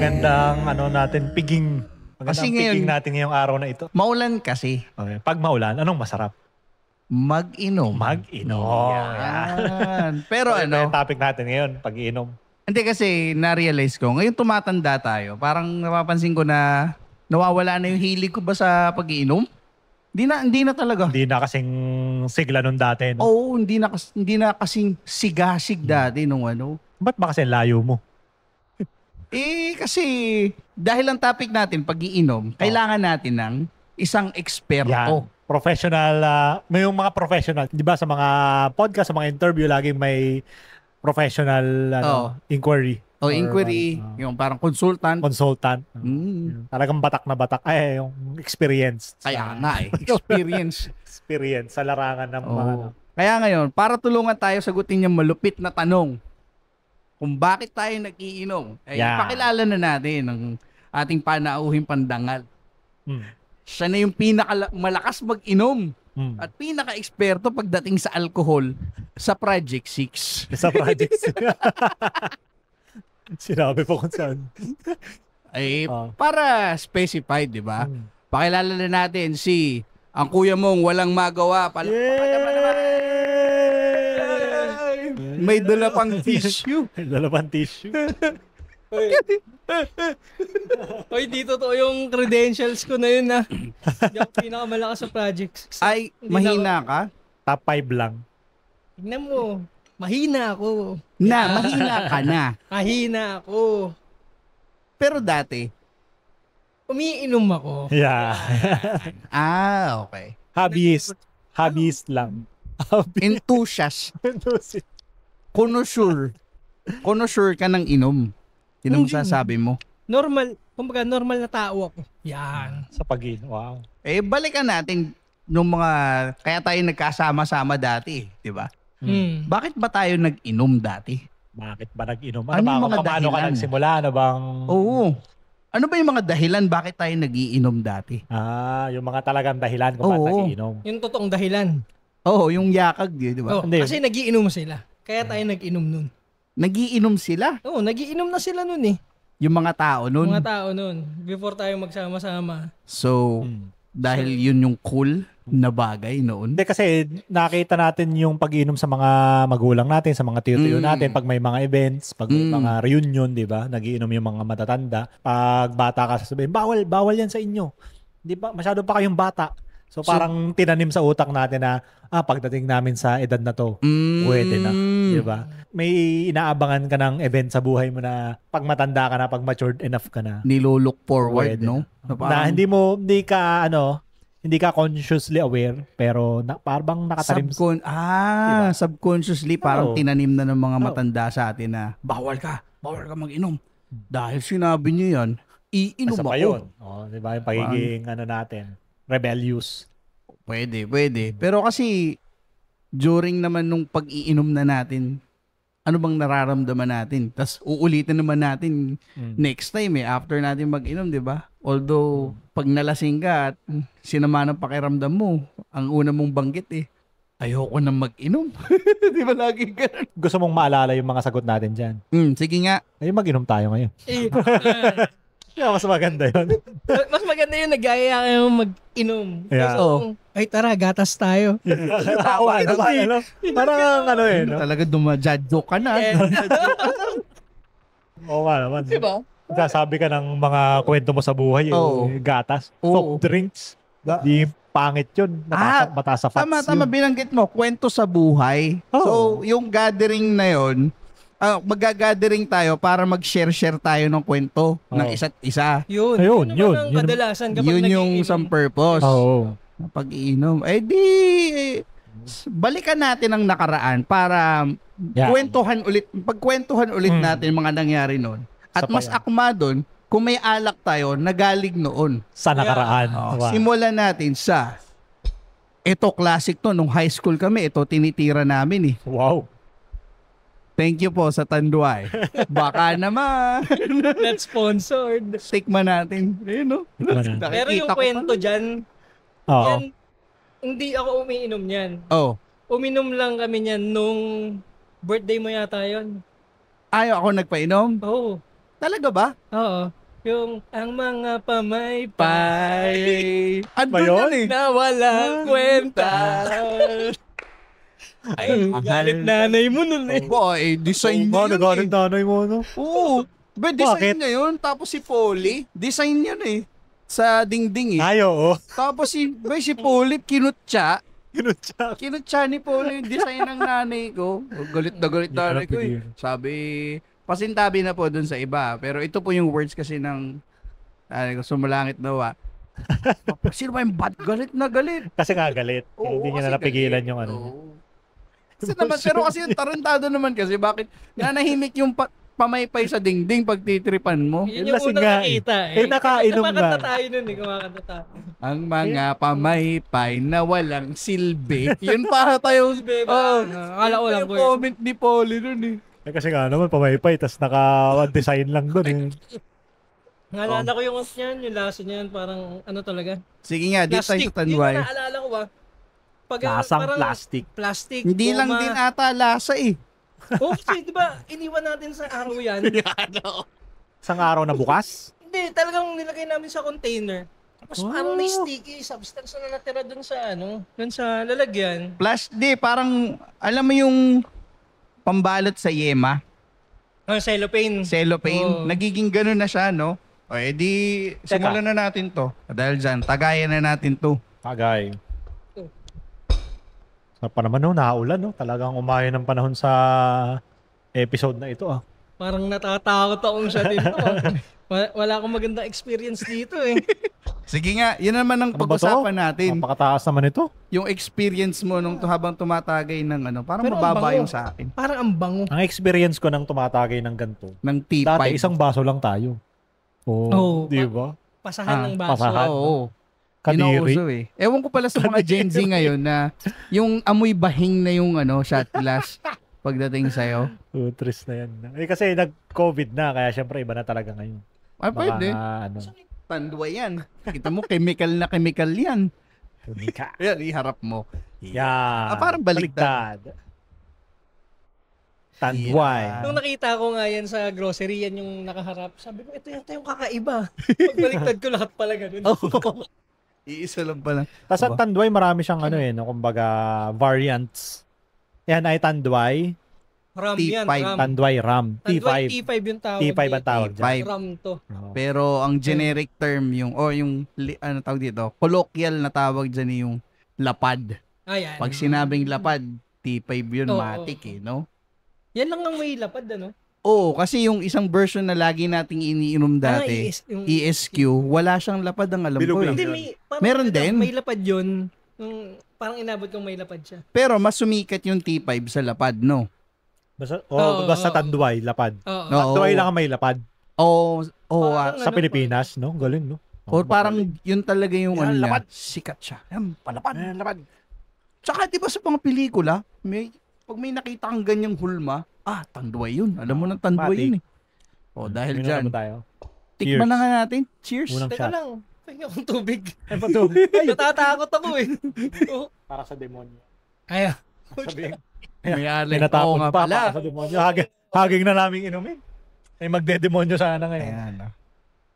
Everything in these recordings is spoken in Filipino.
magandang natin, piging. Kasi Magandang ngayon, piging natin ngayong araw na ito. maulan kasi. Okay. Pag maulan, anong masarap? Mag-inom. Yan. Pero so, ito yung topic natin ngayon, pag-iinom. hindi kasi na-realize ko, ngayon tumatanda tayo, parang napapansin ko na nawawala na yung hilig ko ba sa pag-iinom? Hindi na talaga. Hindi na kasing sigla nung dati. No? Oo, hindi na kasing sigasig dati nung ano. Ba't ba kasi layo mo? Kasi dahil ang topic natin, pag-iinom, kailangan natin ng isang eksperto. Yan. Professional, may yung mga professional. Di ba sa mga podcast, sa mga interview, laging may professional inquiry. Inquiry, yung parang consultant. Talagang batak na batak. Ay, yung experience. Kaya nga experience. Experience sa larangan ng mga... Kaya ngayon, para tulungan tayo sagutin yung malupit na tanong, kung bakit tayo nag-iinom, ipakilala na natin ang ating panauhing pandangal. Siya na yung pinakamalakas mag-inom at pinaka-eksperto pagdating sa alcohol sa Project 6. Sa Project 6. Sinabi po kung saan. Para specified, di ba? Pakilala na natin ang kuya mong walang magawa. May dala pang tissue. May dala pang tissue. Hoy, di totoo yung credentials ko na yun na. Hindi ako pinakamalakas sa projects. Ay, mahina ka? Top 5 lang. Tignan mo, mahina ako. Mahina ka na. Mahina ako. Pero dati, umiinom ako. Yeah. Okay. Hobbyist lang. Enthusiast. Connoisseur ka ng inom. Yun ang sasabi mo. Normal na tao ako. Yan. Sa pag-inom. Wow. Balikan natin nung kaya tayo nagkasama-sama dati, di ba? Bakit ba tayo nag-inom dati? Bakit ba nag-inom? Paano ka nagsimula? Oo. Ano ba yung mga dahilan bakit tayo nag-iinom dati? Yung mga talagang dahilan kung bakit nag-iinom. Yung totoong dahilan. Yung yakag, di ba? Kasi nag-iinom sila. Kaya tayo nag-inom nun. Nagiinom sila? Oo, nagiinom na sila nun eh. Yung mga tao nun? Mga tao nun. Before tayo magsama-sama. So, dahil yun yung cool na bagay noon? Hindi kasi nakita natin yung pag-inom sa mga magulang natin, sa mga tiyo-tiyo natin, pag may mga events, pag may mga reunion, di ba? Nagiinom yung mga matatanda. Pag bata ka, sasabihin, bawal yan sa inyo. Di ba? Masyado pa kayong bata. So parang tinanim sa utak natin na pagdating namin sa edad na to, pwede na. Di ba? May inaabangan ka ng event sa buhay mo na pag matanda ka na, pag matured enough ka na. Nilo-look forward, pwede no? Na hindi ka consciously aware, pero parang nakatanim. Diba? Subconsciously parang tinanim na ng mga matanda sa atin na bawal ka mag-inom. Dahil sinabi niyo yan, iinom ako. Yun. Diba? Yung pagiging natin, rebellious. Pwede. Pero kasi during naman nung pag-iinom na natin, ano bang nararamdaman natin? Tapos uulitin naman natin next time after natin mag-inom, di ba? Although, pag nalasing ka at sinama ng pakiramdam mo, ang una mong banggit ayoko na mag-inom. Di ba lagi ganun? Gusto mong maalala yung mga sagot natin dyan? Sige nga. Mag-inom tayo ngayon. Mas maganda yun. Mas maganda yun, nag-aaya kayo mag-inom. Yeah. So, ay tara, gatas tayo. Parang no? Talaga dumadjadjo ka na. Oo nga naman. Diba? Sasabi ka ng mga kwento mo sa buhay, gatas, soft drinks. Di pangit yun. Mataas sa fats Tama, binanggit mo, kwento sa buhay. So, yung gathering na yun, mag-gathering tayo para mag-share tayo ng kwento ng isa't isa. Yun naman ang kadalasan kapag yun yung isang purpose. Pag-iinom. Balikan natin ang nakaraan para pagkwentuhan ulit natin mga nangyari noon. At mas akma doon, kung may alak tayo, nagaling noon. Sa nakaraan. Simulan natin sa ito, classic to. Nung high school kami, ito tinitira namin Wow. Thank you po sa Tanduay. Baka naman. Not sponsored. Tikman natin. Pero yung kwento dyan, yan, hindi ako umiinom yan. Uminom lang kami niyan nung birthday mo yata yun. Ako nagpainom? Oo. Talaga ba? Oo. Yung ang mga pamaypay Andun yan eh. na walang kwenta. Ay, galit nanay mo nun eh. Ba, design niya yun Nagalit nanay mo, no? Oo. Design Bakit? niya yun. Tapos si Polly, design niya eh. Sa dingding eh. Ay, oo. Tapos si Polly, kinutya. Kinutsa. Kinutya ni Polly yung design ng nanay ko. Galit na galit nanay ko eh. Sabi, pasintabi na po dun sa iba. Pero ito po yung words kasi ng Sumulangit Nawa. Sino ba yung bad? Galit na galit. Kasi nga galit. Oo, Hindi niya na napigilan yung ano. Oo. Kasi naman, pero kasi yung tarantado naman kasi, bakit nanahimik yung pamaypay sa dingding pag titripan mo? Yun yung Lasing unang nga nakita eh. Nakainom kumakanta nga. tayo nun eh, kumakanta tayo. Ang mga pamaypay na walang silbi. Yun pa tayo. Akala ko lang Yung po comment ni Polly nun eh. Kasi nga naman, pamaypay, tas naka-design lang doon eh. Naalala ko yung niyan, yung laso niyan, parang ano talaga. Sige nga, di tayo sa Tanway. Yung naalala ko ba? Lasang parang plastic. Plastic. Hindi lang din ata lasa eh. Oo, kasi di ba, iniwan natin sa araw yan. Isang araw na bukas? Hindi, talagang nilagay namin sa container. Tapos parang may sticky substance na natira dun sa dun sa lalagyan. Parang, alam mo yung pambalot sa yema? Cellophane. Cellophane. Oo. Nagiging ganun na siya, no? O edi, simulan na natin to. Dahil dyan, tagayan na natin to. Tagay. Sa pa naman no, naulan no. Talagang umayon ng panahon sa episode na ito ah. Parang natatakot akong siya dito. Wala akong magandang experience dito eh. Sige nga, yun naman ang pag-usapan natin. Napakataas naman ito. Yung experience mo nung habang tumatagay ng parang Pero mababa ang bango. yung sa akin. Parang ang bango. Ang experience ko ng tumatagay ng ganito. Ng T5. Dati isang baso lang tayo. Oo, Di ba? Pasahan ng baso. pasahan. Oo. Kadiri. Inuuso eh. Ewan ko pala sa mga Gen Z ngayon na yung amoy bahing na yung shot glass pagdating sa'yo. Utris na yan. Eh kasi nag-COVID na, kaya syempre iba na talaga ngayon. Ay, pwede. Tanduay yan. Kita mo, chemical na chemical yan. Tumika. Yan, iharap mo. Yeah. Parang baliktad. Tanduay. Nung nakita ko nga yan sa grocery, yan yung nakaharap. Sabi ko, ito yung kakaiba. Pagbaliktad ko lahat pala ganun. Iisa lang pala. Tapos ang tanduay, marami siyang kumbaga variants. Yan ay tanduay. Ram T5. yan, ram. Tanduay ram. T5. T5 yung tawag. T5 ang tawag T5. dyan. Ram to. Pero ang generic term yung tawag dito, colloquial na tawag dyan yung lapad. Ayan. Pag sinabing lapad, T5 yun, Oo. matik no? Yan lang ang may lapad, Oo, kasi yung isang version na lagi nating iniinom dati, yung ESQ, wala siyang lapad ang alam Bilog ko. lang. Hindi, Eh. parang Meron din. May lapad yun. Parang inabot kong may lapad siya. Pero mas sumikat yung T5 sa lapad, no? Basta tanduay, lapad. Oo. No. Tanduay lang ang may lapad. Parang Sa Pilipinas, no? Galing, no? O parang yun talaga yung Yan, niya. lapad. Sikat siya. Yan, palapad. lapad. Tsaka di ba sa mga pelikula, pag may nakita kang ganyang hulma, tanduay yun. Alam mo ng tanduay Matik. yun eh. O dahil Uminom dyan, naman tayo. tikman na nga natin. Cheers. Unang Teka shot. lang. Tingnan akong tubig. Ay, pa to. Natatakot ako eh. Oo. Para sa demonyo. Kaya. Sabihin, May alay. tinatapon Oo nga pa pala. para sa demonyo. Haging na namin inumin. Ay, magde-demonyo sana ngayon. Ayan.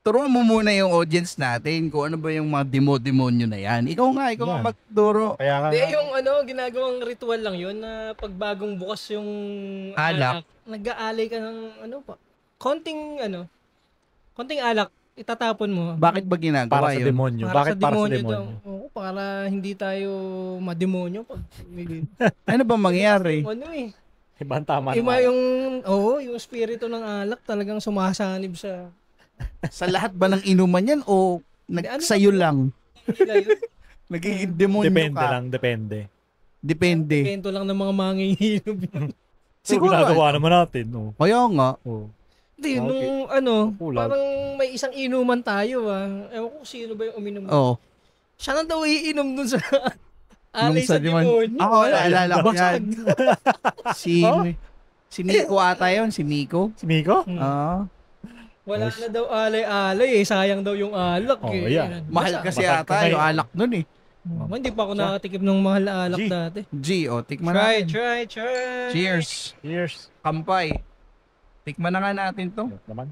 Turuan mo muna yung audience natin kung ano ba yung mga demonyo na yan. Ikaw nga Yan. magturo. Kaya nga, Hindi, yung ginagawang ritual lang yun na pag bagong bukas yung Alak. nag-aalay ka ng konting alak, itatapon mo. Bakit ba ginagawa para sa yun? demonyo. Bakit para sa demonyo? daw. Oo, para hindi tayo mademonyo. Ano ba mangyayari? Ibang tama Iba na. yung espiritu ng alak talagang sumasanib sa Sa lahat ba ng inuman yan o sa'yo lang? nila yun. Nagiging demonyo Depende ka? lang, depende. Depende. Kwento lang ng mga manginginom yun. Siguro ginagawa naman natin. Oh. Kaya nga. Oh. Hindi, Okay. Kulang. parang may isang inuman tayo Ewan ko sino ba yung uminom. Oo. Siya na daw iinom dun sa Nung alay sa demonyo. Ako, naalala ko yan. Oh? Si Nico ata yun, si Nico. Si Miko? Ah. Wala na daw alay sayang daw yung alak Oh, yeah. Mahal kasi Mahal ata ka yung ngayon. alak nun eh. Hindi pa ako nakatikim ng mahal na alak G. dati. Tikman natin. Try. Cheers. Cheers. Kampay. Tikman na nga natin to. Naman.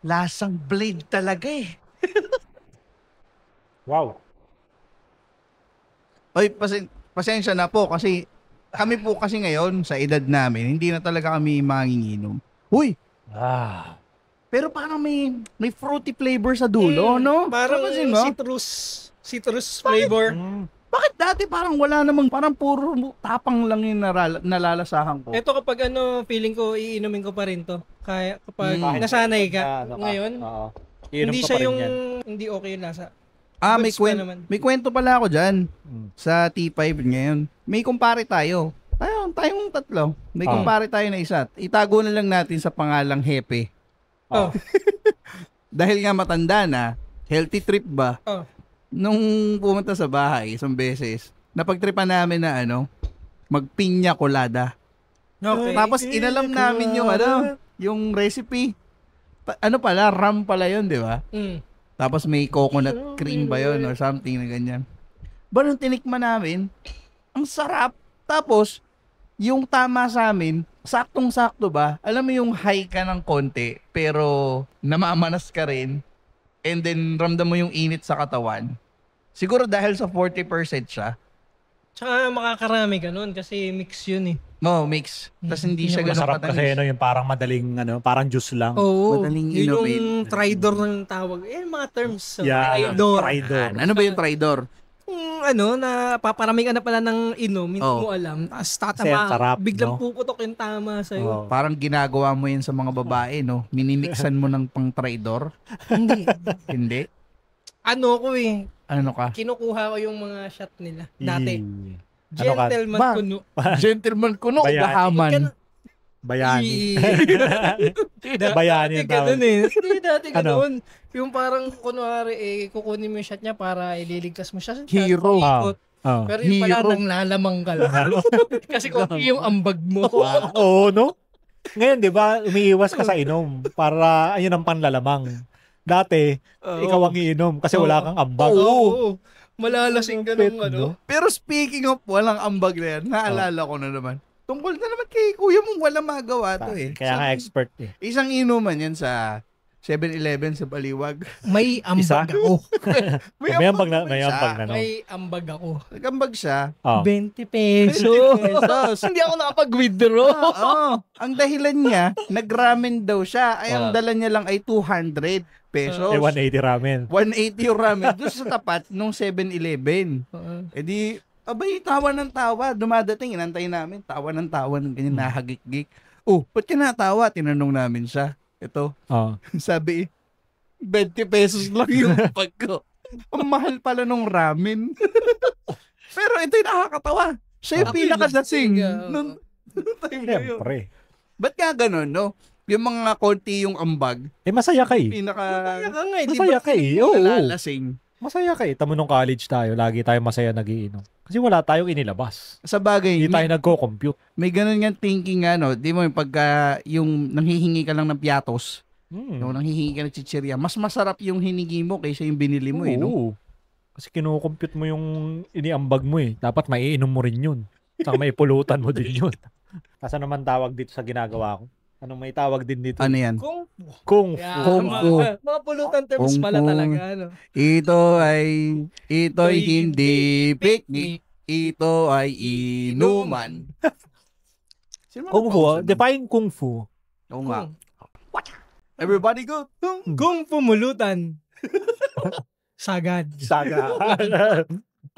Lasang blade talaga eh. Wow. Oy, pasensya na po kasi kami po kasi ngayon sa edad namin, hindi na talaga kami manginginom. Uy! Pero parang may fruity flavor sa dulo, no? Parang citrus flavor. Bakit dati parang wala namang, parang puro tapang lang yung nalalasahan ko? Ito kapag feeling ko, iinumin ko pa rin to. Kaya kapag nasanay ka ngayon, hindi siya yung hindi okay yung lasa. May kwento pala ako dyan sa T5 ngayon. May kumpare tayo. Tayong tatlo. May kumpare tayo na isa. Itago na lang natin sa pangalang Hepe. Dahil nga matanda na, healthy trip ba? Nung pumunta sa bahay isang beses, napagtripan namin na magpinya colada. Okay. Tapos inalam namin yung recipe. Ram pala yun, di ba? Tapos may coconut cream ba yun or something na ganyan. Nung tinikman namin, ang sarap. Tapos, yung tama sa amin, saktong-sakto ba? Alam mo yung high ka ng konti, pero namamanas ka rin. And then, ramdam mo yung init sa katawan. Siguro dahil sa 40% siya. Tsaka makakarami ka nun kasi mix yun eh. Mix. Tapos hindi siya ganun masarap katamis. kasi yung parang madaling, parang juice lang. Oo. Madaling yun innovate. yung tridor ng tawag. Mga terms. Tridor. Ano ba yung tridor? Na paparaming ka na pala ng inom, hindi mo alam. Tapos biglang puputok yung tama sa'yo. Parang ginagawa mo yun sa mga babae, no? Minimixan mo ng pang tridor. Hindi. Hindi? Ko eh. Ano ka? Kinukuha ko yung mga shot nila. Dati. Gentleman kuno. Gentleman kuno o gahaman? Bayani. Bayani ang tawag. Dati ganun. Yung parang kunwari kukunin mo yung shot niya para ililigtas mo siya. Hero. Pero yung pala nanglalamang ka lang. Kasi kung yung ambag mo. Oo, no? Ngayon, di ba, umiiwas ka sa inom para ayun ang panlalamang. Dati, ikaw ang iinom kasi wala kang ambag. Oo. Malalasing ka nung Pero speaking of walang ambag na yan, naalala ko na naman. Tungkol na naman kay kuya mong wala magawa to eh. Kaya nga expert eh. Isang inuman yan sa 7-Eleven sa Baliwag. May ambag ako. May ambag na. May ambag ako. Nag-ambag siya. 20 pesos. Hindi ako nakapag-withdraw. Ang dahilan niya, nag-ramen daw siya. Ay, ang dala niya lang ay 200 pesos. 180 ramen. 180 yung ramen. Doon sa tapat nung 7-Eleven. Di, abay, tawa ng tawa. Dumadating, inantay namin. Tawa ng tawa ng ganyan, nahagik-gik. Ba't ka natawa? Tinanong namin siya. Ito. Sabi, 20 pesos lang yung bag ko. Ang mahal pala nung ramen. Pero ito'y nakakatawa. Siya yung pinakadasing. Nung time na yun. Siyempre. Ba't nga ganun, no? Yung mga konti yung ambag. Masaya ka eh. Masaya ka eh. Nalalasing. Masaya ka eh. Tamo nung college tayo, lagi tayo masaya nagiinom. Kasi wala tayong inilabas. Sa bagay, hindi tayo nagko-compute. May ganun nga thinking di mo yung pagka yung nanghihingi ka lang ng piatos, yung nanghihingi ka ng chichirya, mas masarap yung hinigi mo kaysa yung binili mo no? Kasi kino-compute mo yung iniambag mo eh. Dapat maiinom mo rin yun. Saka may pulutan mo din yun. Kasi naman tawag dito sa ginagawa ko. Anong may tawag din dito? Ano yan? Kung fu. Mga pulutan terms pala talaga. Ito'y hindi picnic. Ito ay inuman. Kung fu. Define kung fu. Oo nga. Everybody go. Kung pumulutan. Sagad.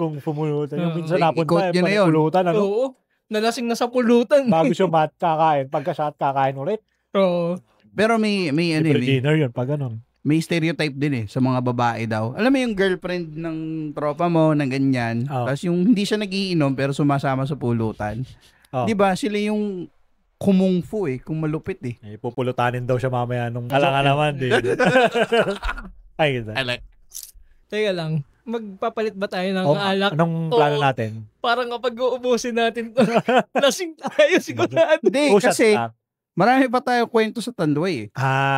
Kung pumulutan. Yung minsan napunta, pulutan. Oo. Nalasing na sa pulutan. Bago siya kakain. Pagka-shot, kakain ulit. Oo. Pero may dinner yun, pag ganun. May stereotype din sa mga babae daw. Alam mo yung girlfriend ng tropa mo, ng ganyan. Tapos yung hindi siya nagiinom pero sumasama sa pulutan. Di ba? Sila yung kumungfu kung malupit Pupulutanin daw siya mamaya nung alangan naman. Ay, Teka lang. Magpapalit ba tayo ng alak? Anong plano natin? Parang kapag uubusin natin to, lasing tayo sigurado. Hindi, kasi marami pa tayo kwento sa Tanduay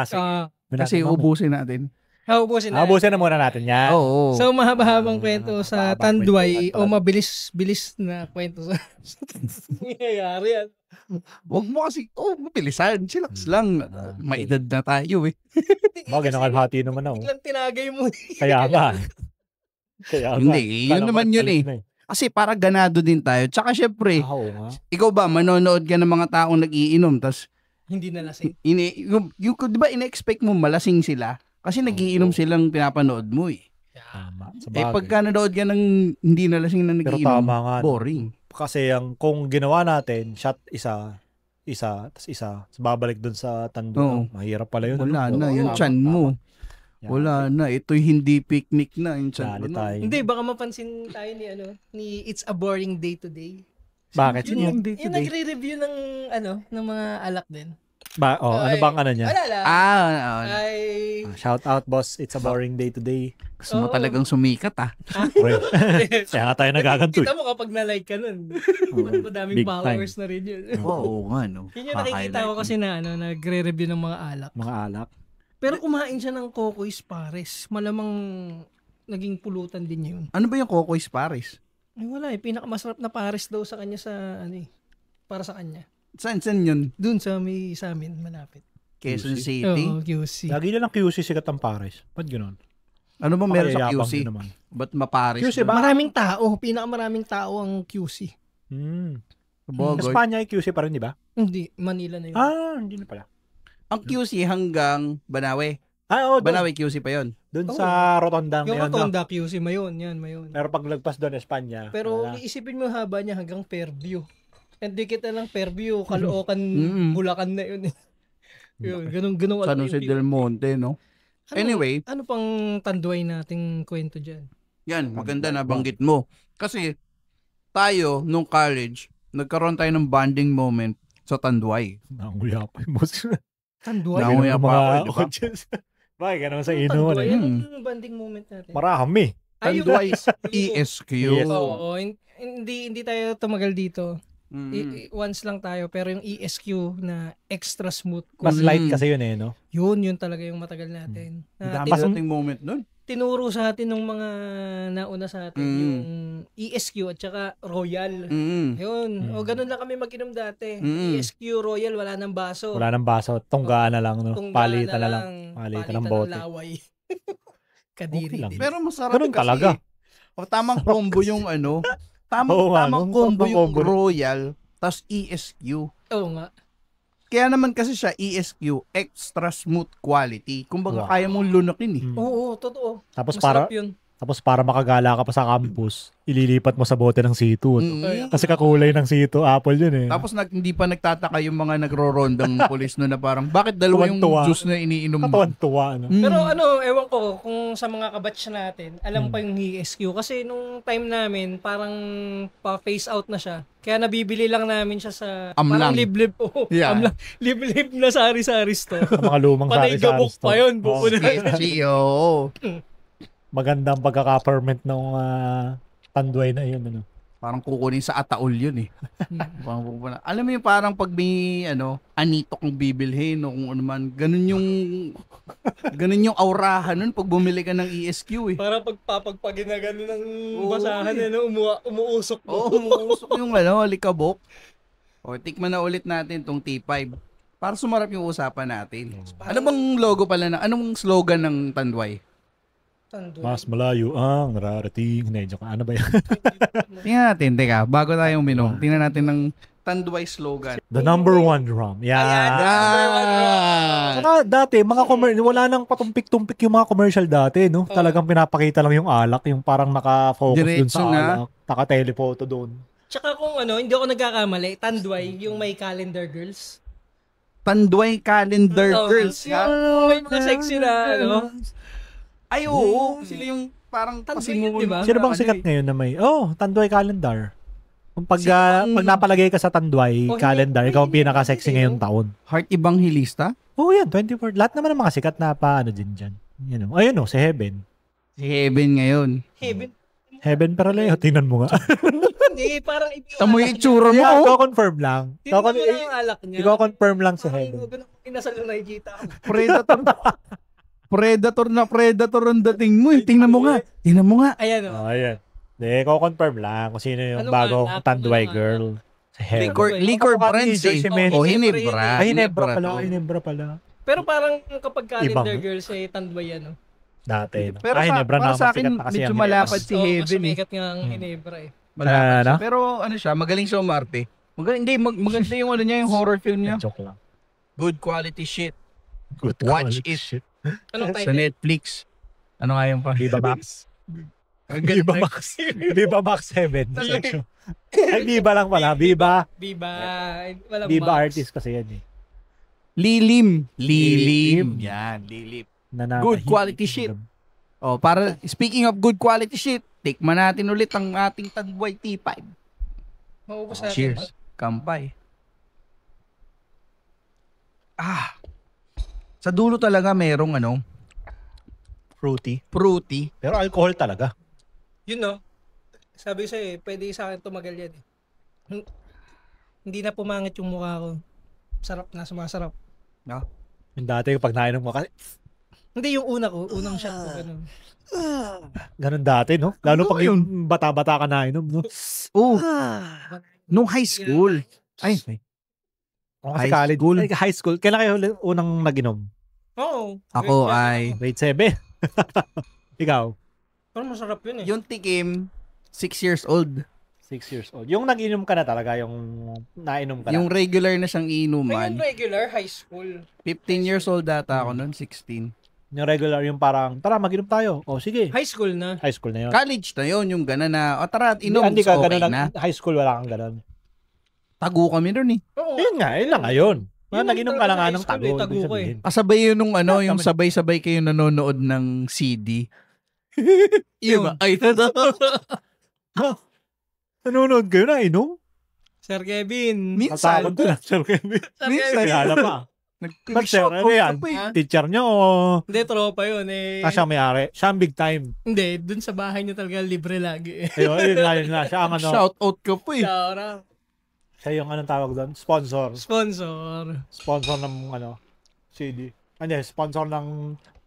sige. Kasi uubusin natin. Ubusin na muna natin yan. Oo. So, mahaba-habang kwento sa Tanduay o mabilis-bilis na kwento sa nangyayari yan. Huwag mo kasi, mabilisan. Chillax lang. May edad na tayo eh. Ginakalhati naman ako. Biglang tinagay mo. Kaya nga. Hindi, yun naman yun eh. Kasi para ganado din tayo. Tsaka syempre, ikaw ba, manonood ka ng mga taong nag-iinom, tas hindi na lasing. Di ba ina-expect mo malasing sila? Kasi nagiinom silang pinapanood mo eh. Tama. Pagka nanood ka ng hindi na lasing na nagiinom, boring. Kasi kung ginawa natin, shot isa, tas isa, babalik dun sa tando. Mahirap pala yun. Wala na, yung chan mo. Wala na, ito'y hindi picnic na. Hindi, baka mapansin tayo ni It's a Boring Day Today. Bakit? Yung nagre-review ng mga alak din. Ano bang niya? Shout out, boss. It's a boring day today. Gusto mo talagang sumikat Kaya nga tayo nagaganto. Kita mo kapag na-like ka nun. Madaming followers na rin yun. Oo nga, no. Yun yung nakikita ko kasi na nagre-review ng mga alak. Mga alak. Pero kumain siya ng Coco's Pares. Malamang naging pulutan din yun. Ano ba yung Coco's Pares? Ay, wala eh. Pinakamasarap na Pares daw sa kanya para sa kanya. Saan yun? Doon sa amin, malapit. Quezon City? Oo, QC. Lagi na lang QC sikat ang Pares. Ba't gano'n? Ano ba meron sa QC? Ba't mapares? QC ba? Maraming tao. Pinakamaraming tao ang QC. Espanya ay QC pa rin, di ba? Hindi. Manila na yun. Hindi na pala. Ang QC hanggang Banawe. Banawe QC pa yun. Doon sa Rotonda. Yung Rotonda QC, mayon. Pero pag lagpas doon, Espanya. Pero iisipin mo haba niya hanggang Fairview. Hindi kita ng Fairview, Caloocan, Bulacan na yun. Yun, ganun. San Jose del Monte, no? Anyway. Ano pang Tanduay nating kwento dyan? Yan, maganda na banggit mo. Kasi tayo, nung college, nagkaroon tayo ng bonding moment sa Tanduay. Nanguya pa yung boss. Tanduay? Nanguya pa ako, di ba? Bakit ganun sa inuman eh? Yung bonding moment natin? Marami. Tanduay ESQ. Oo, hindi tayo tumagal dito. Once lang tayo, pero yung ESQ na extra smooth. Mas light kasi yun eh, no? Yun talaga yung matagal natin. Dating moment nun. Tinuro sa atin ng mga nauna sa atin yung ESQ at saka Royal. Yun. O ganun lang kami mag-inom dati. ESQ, Royal, wala nang baso. Tunggaan na lang, no? Palitan na lang. Palitan ng bote. Laway. Kadiri din. Pero masarap ganun kasi. Talaga. Tamang combo yung tamang combo yung Royal tas ESQ. Oo nga. Kaya naman kasi siya ESQ, extra smooth quality. Kumbaga kaya mong lunukin eh. Oo, totoo. Tapos masarap yun. Tapos para makagala ka pa sa campus, ililipat mo sa bote ng C2. Kasi kakulay ng C2, apple yun eh. Tapos hindi pa nagtataka yung mga nagro-rondang pulis no na parang, bakit dalawa yung juice na iniinom mo? Katawan-tuwa. No? Pero ewan ko, kung sa mga kabatch natin, alam pa yung ESQ. Kasi nung time namin, parang pa-phase out na siya. Kaya nabibili lang namin siya sa Amlang. parang liblib. Amlang. Liblib na sari-sari store. Sa mga lumang sari-sari store. Panay gabok pa yun. Magandang pagkaka-ferment ng Tanduay na yun. Ano? Parang kukunin sa Ataol yun eh. Alam mo yung parang pag may anito kong bibilhin o kung ano man, ganun yung aurahan nun pag bumili ka ng ESQ eh. Parang pagpapagpagin na ganun ng basahan umuusok. Umuusok yung likabok. Tikman na ulit natin tong T5 para sumarap yung usapan natin. Ano bang logo pala anong slogan ng Tanduay? Mas malayo ang nararating. Ano ba yan? Tingnan natin, teka, bago tayo uminom, tingnan natin ng Tanduay slogan. The number one rum. Yan. Saka dati, wala nang patumpik-tumpik yung mga commercial dati, no? Talagang pinapakita lang yung alak, yung parang naka-focus dun sa alak. Naka-telephoto dun. Tsaka kung hindi ako nagkakamali, Tanduay, yung may calendar girls. Tanduay calendar girls. Yung may mga sexy na, Ay, oo. Sila yung parang pasimulo. Diba? Sino bang sikat ngayon na may, Tanduay calendar. Kung pag napalagay ka sa Tanduay calendar, ikaw ang pinaka-sexy ngayong taon. Heart Evangelista? Yan, 24. Lahat naman ng mga sikat na din dyan. Ayun si Heaven. Si Heaven ngayon. Heaven Paralejo, tingnan mo nga. Hindi, parang tamo yung itsura mo. Ikaw confirm lang. Ikaw confirm lang si Heaven. Ganun inasal na nakikita. Predator. na predator ang dating mo. Tingnan mo nga. Ayan o. Ayan. Hindi, ko-confirm lang kung sino yung Anong bagong anak? Tanduay Anong girl. Sa Heaven. Liquor brands eh. Joyce Jimenez. O, Hinebra. Hinebra. Hinebra pala. Pero parang kapag calendar Ibang. girls ay Tanduay yan. Dati. No? Pero Hinebra para na sa akin, sikat na kasi medyo ang malapad Hinebra. si Heaven Mas eh. sumikat nga ang Hinebra eh. Malapad Ano? siya. Pero ano siya, magaling siya umarte. Maganda yung ano niya, yung horror film niya. Joke lang. Good quality shit. Good Watch quality it. shit. Anong Sa title? Netflix. Ano nga yung pa? Viva Max. Ang ganda. Viva Max. Viva Max 7. Ay, Viva lang pala. Viva. Viva. Walang Viva box. artist kasi yan eh. Lilim. Lilim. Yan, lilim. Nanakahi- Good quality shit. Oh, para speaking of good quality shit, tikman natin ulit ang ating Tanduay T5. Maubos natin. Cheers. Kampay. Sa dulo talaga merong Fruity. fruity. Pero alcohol talaga. Yun no. Sabi ko sa'yo, pwede sa akin tumagal yan eh. Hindi na pumangit yung mukha ko. Sarap na, sumasarap. No? Yung dati pag nainom ko kasi, Hindi yung unang shot ko. Ganun. ganun dati, no? Lalo Ano pag yung bata-bata ka nainom, no? Oh, nung high school. Ay, O, kasi High college, school. ay, high school. Kailan kayo unang nag-inom? Oo. ako Great yan. ay Grade 7. Ikaw? Parang masarap yun eh. yung tikim 6 years old. 6 years old. Yung nag-inom ka na talaga, yung nainom ka Yung na. regular na siyang Ay, yung inuman. regular high school. 15 years old data ako noon, 16. Yung regular, yung parang, tara, mag-inom tayo. O, sige. High school na. High school na yun. College na yun, yung gana na, o tara, inom, Hindi ka okay ganun. na. High school, wala kang ganun. Tago kami nun eh. Oo. Yun nga, yun lang ngayon. Yun Nag-inom ka talaga lang nga sa ng high school tago. eh, tago ibig ko eh. sabihin. Kasabay yun nung yung Kami- sabay-sabay kayo nanonood ng CD. Diba? Ay, Nanonood kayo na, inom? Sir Kevin. minsan, Natakot na, Sir Kevin. Sir minsan, Kevin. Kaya pa. Ba't sir, ano yan? Teacher niya o Hindi, tropa yun eh. siya may-ari? Siya ang big time. Hindi, dun sa bahay niya talaga libre lagi eh. Ayun, yun na. Siya ang ano, Shout out ka po eh. Shout siya yung anong tawag doon? Sponsor. Sponsor. Sponsor ng CD. Ano, sponsor ng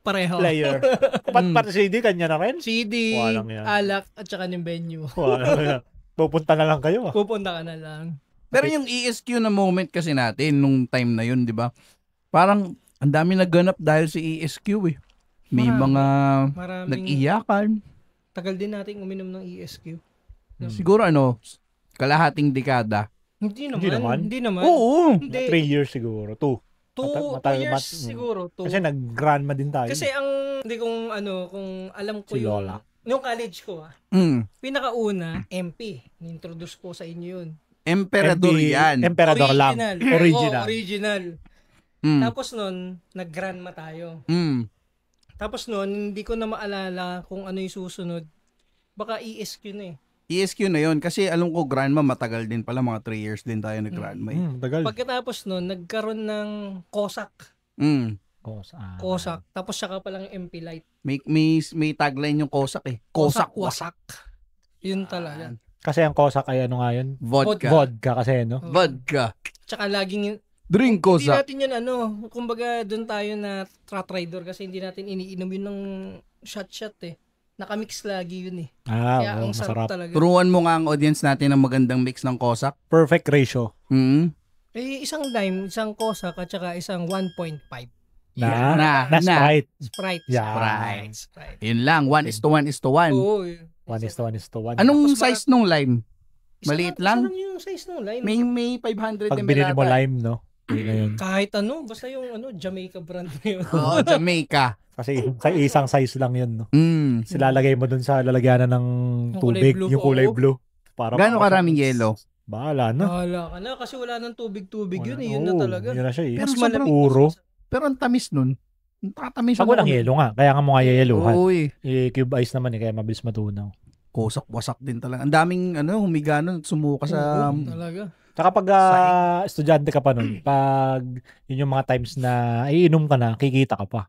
Pareho. player. Pati CD, kanya na rin? CD, Walang yan. alak, at saka yung venue. Wala. Pupunta na lang kayo. Pupunta ka na lang. Pero yung ESQ na moment kasi natin, nung time na yun, di ba? Parang, ang dami nagganap dahil sa ESQ eh. May Marami. mga Maraming nag-iyakan. tagal din nating uminom ng ESQ. Siguro kalahating dekada. Hindi Hindi naman. Hindi naman. Oo. Hindi. 3 years siguro. 2. 2 Matagal- years mat- siguro. Two. Kasi nag-grandma din tayo. Kasi ang, hindi kung alam ko Si yung, Lola. yung college ko pinakauna, MP. Ni-introduce ko sa inyo yun. Emperador yan. Emperador lang. Original. Oo, original. Mm. Tapos nun, nag-grandma tayo. Mm. Tapos nun, hindi ko na maalala kung ano yung susunod. Baka ESQ na eh. ESQ na yun. Kasi alam ko, grandma, matagal din pala. Mga 3 years din tayo nag-grandma eh. Tagal. Pagkatapos nun, nagkaroon ng COSAC. Mm. COSAC. Tapos saka palang MP Light. May tagline yung Kosak eh. Kosak Wasak. Yun talaga. Kasi ang Cossack ay ano nga yun? Vodka. Vodka kasi, no? Vodka. Tsaka laging Drink hindi Kosak. natin yun kumbaga doon tayo na tratrider kasi hindi natin iniinom yun ng shot eh. Nakamix lagi yun eh. Kaya ang sarap masarap. talaga. Turuan mo nga ang audience natin ng magandang mix ng Kosak. Perfect ratio. Mm. Isang lime, isang COSAC at saka isang 1.5. Na Sprite. Sprite. Yeah. Sprite. Yun lang. 1:1:1. Oo. 1:1. 1:1. Anong Tapos size nung lime? Maliit lang? Isa lang yung size ng lime. May 500 Pag ml binili mo ata. lime, no? Yun na yun. Kahit basta yung Jamaica brand na yun. Oo, Jamaica. Kasi sa isang size lang yun, no? Mm. Silalagay mo dun sa lalagyanan ng Yung kulay tubig, blue, yung kulay oo. blue. Para Gano'ng karaming yelo? Bahala na. Bahala ka na kasi wala nang tubig-tubig yun eh. Yun Oo, na talaga. Yun na siya eh. Pero Mas sobrang malamig. puro. Pero ang tamis nun. Ang tatamis Pag walang yelo nga. Kaya nga mo nga yeluhan. Oo eh. Cube ice naman eh, kaya mabilis matunaw. Kosak-wasak din talaga. Ang daming humiga nun, sumuka sa... Talaga. Tsaka pag estudyante ka pa nun, pag yun yung mga times na iinom ka na, kikita ka pa.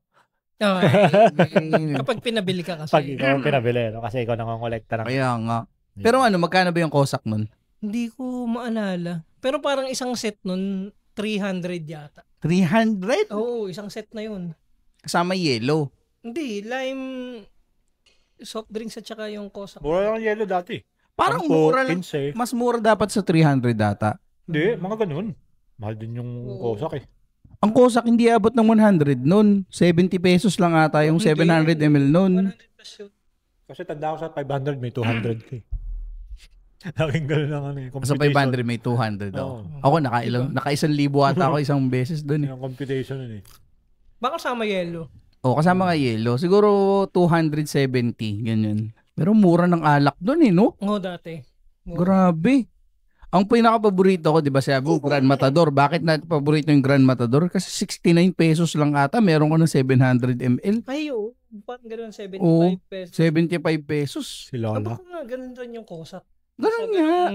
Kapag pinabili ka kasi. Pag ikaw ang pinabili, no? Kasi ikaw nangongolekta ng... Kaya nga. Pero magkano ba yung kosak nun? Hindi ko maalala. Pero parang isang set nun, 300 yata. 300? Oo, isang set na yun. Kasama yelo. Hindi, lime soft drinks at saka yung Cossack. Mura lang yelo dati. Parang mura lang. Mas mura dapat sa 300 data. Hindi, mga ganun. Mahal din yung Cossack eh. Ang Cossack hindi abot ng 100 nun. 70 pesos lang ata yung 700 ml nun. 100 pesos. Kasi tanda ko sa 500 may 200k. Laging ganun lang ano eh. Sa 500 may 200 daw. Ako naka-1,000 ata ako isang beses dun eh. Yung computation nun eh. Baka sama yelo. Kasama nga yelo. Siguro 270, ganyan. Pero mura ng alak dun eh, no? Oo, dati. Grabe. Ang pinaka-paborito ko, di ba, sabi ko, Grand Matador. Bakit natin paborito yung Grand Matador? Kasi 69 pesos lang ata. Meron ko ng 700 ml. Ay, oo. Parang ganun, 75 pesos. 75 pesos. Sila Baka nga, ganun rin yung Cossack. Ganun nga.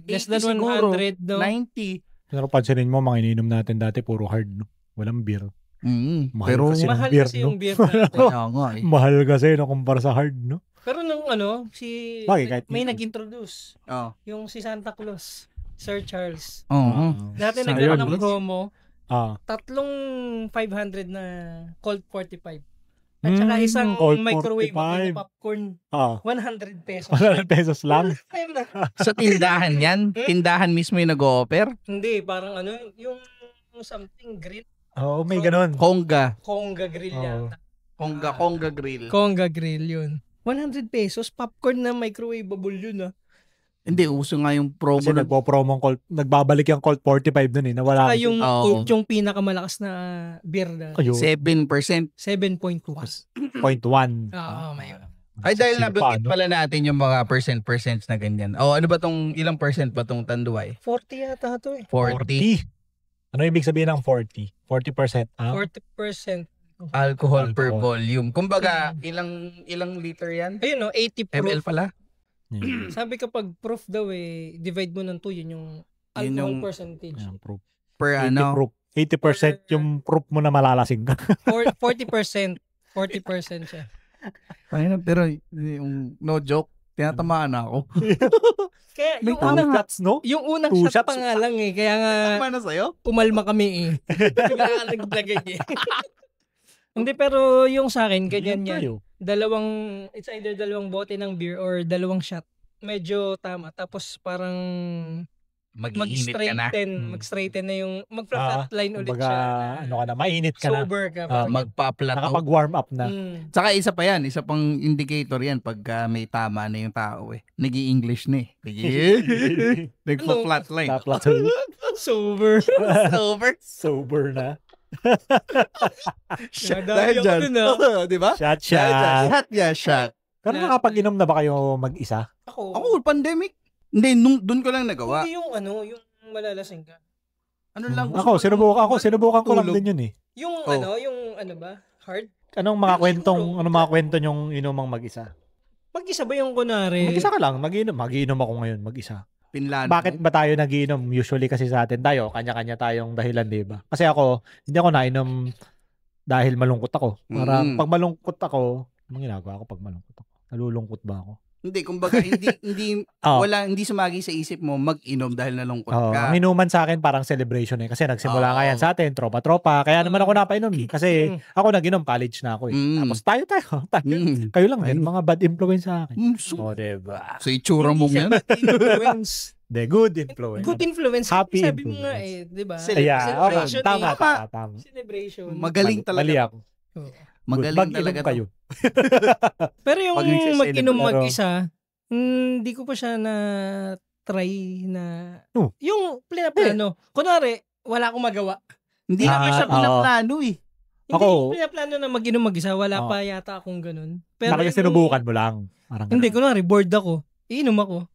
Less than 100, no? 90. Pero pansinin mo, mga ininom natin dati, puro hard, no? Walang beer. Mahal Pero kasi mahal beer, kasi no? yung beer natin. kaya nga eh. Mahal kasi, no? Kumpara sa hard, no? Pero nung Bakit, kahit may dito? nag-introduce. Yung si Santa Claus, Sir Charles. Dati Ayun. nagkaroon ng promo, Ah. tatlong 500 na Colt 45. At saka isang Colt microwave 45. na popcorn, Ah. 100 pesos. 100 pesos lang. Ayun na. Sa tindahan yan? Tindahan mismo yung nag-o-offer? Hindi, parang yung something grill. Oo, may ganun. Konga. Konga grill yata. Konga grill. Konga grill yun. 100 pesos, popcorn na microwavable yun Hindi, uso nga yung promo. Kasi nagpo-promo Colt, nagbabalik yung Colt 45 dun eh, nawala. Saka yung Colt yung pinakamalakas na beer na. 7%. 7.2. 0.1. Oo, may. Ay, dahil Sino pa, nabanggit no? pala natin yung mga percent na ganyan. Ano ba tong, ilang percent ba tong Tanduay? 40 yata to eh. 40. Ano ibig sabihin ng 40? 40%. 40%. Alcohol per volume. Kumbaga, ilang liter yan? Ayun 80 proof. ML pala? Sabi kapag proof daw divide mo ng 2, yun yung alcohol percentage. Ayan, proof. Per 80 proof. 80% yung proof mo na malalasing ka. 40%. 40% siya. Pero yung no joke, tinatamaan ako. Kaya May yung unang shots, no? yung unang Two shot shots. pa nga lang kaya nga Tama na sa'yo? umalma kami Bigla ka naglagay Hindi, pero yung sa akin, ganyan yan. It's either dalawang bote ng beer or dalawang shot. Medyo tama. Tapos parang mag-straighten na yung mag-flatline ulit kumbaga, siya. mainit ka na. Sober ka. Magpa-plateau. Nakapag-warm up na. Saka isa pa yan, isa pang indicator yan pagka may tama na yung tao eh. Nag-i-English na eh. Nagpa-flatline. Sober. Sober na. Dahil dyan. Di ba? Shot. Shot. Pero nakapag-inom na ba kayo mag-isa? Ako, pandemic. Hindi, doon ko lang nagawa. Hindi yung malalasing ka. Ano lang? Sinubukan ko lang din yun eh. Yung ba? Hard? Anong mga kwento nyong inumang mag-isa? Mag-isa ba yung kunwari? Mag-isa ka lang, mag-inom ako ngayon, mag-isa. Pinlano. Bakit ba tayo nagiinom? Usually kasi sa atin tayo, kanya-kanya tayong dahilan, di ba? Kasi ako, hindi ako nainom dahil malungkot ako. Para pag malungkot ako, anong ginagawa ko pag malungkot ako? Nalulungkot ba ako? Hindi, kumbaga hindi sumagi sa isip mo mag-inom dahil nalungkot ka. Ang inuman sa akin parang celebration eh. Kasi nagsimula nga yan sa atin, tropa-tropa. Kaya naman ako napainom eh. Kasi ako nag-inom, college na ako eh. Tapos tayo. Kayo lang din, mga bad influence sa akin. Diba? So itsura mo yan? Influence. The good influence. Good influence. Happy sabi influence. mo nga di ba? Celebration. Tama. Celebration. Magaling talaga. Mali ako. Magaling talaga kayo. Pero yung mag-inom mag-isa, hindi ko pa siya na try na yung plano. Kunwari, wala akong magawa. Hindi na siya pinaplano eh. Hindi pinaplano na mag-inom mag-isa. Wala pa yata akong ganun. Pero sinubukan mo lang. Hindi, kunwari, bored ako. Iinom ako.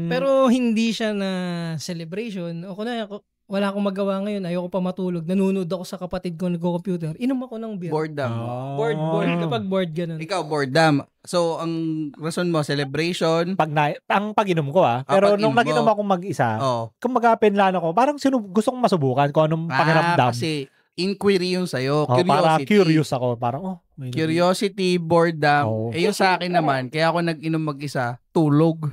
Pero hindi siya na celebration. O kunwari, wala akong magawa ngayon, ayoko pa matulog, nanonood ako sa kapatid ko nagko-computer, inom ako ng beer. Boredom. Bored. Kapag bored, ganun. Ikaw, boredom. So, ang rason mo, celebration. Ang pag-inom ko pero nung nag-inom ako mag-isa, kung mag-pinlano ko, parang gusto kong masubukan kung anong pakiramdam. Kasi inquiry yung sa'yo. Curiosity. Para curious ako. Parang, curiosity, boredom. Yung sa akin naman, kaya ako nag-inom mag-isa, tulog.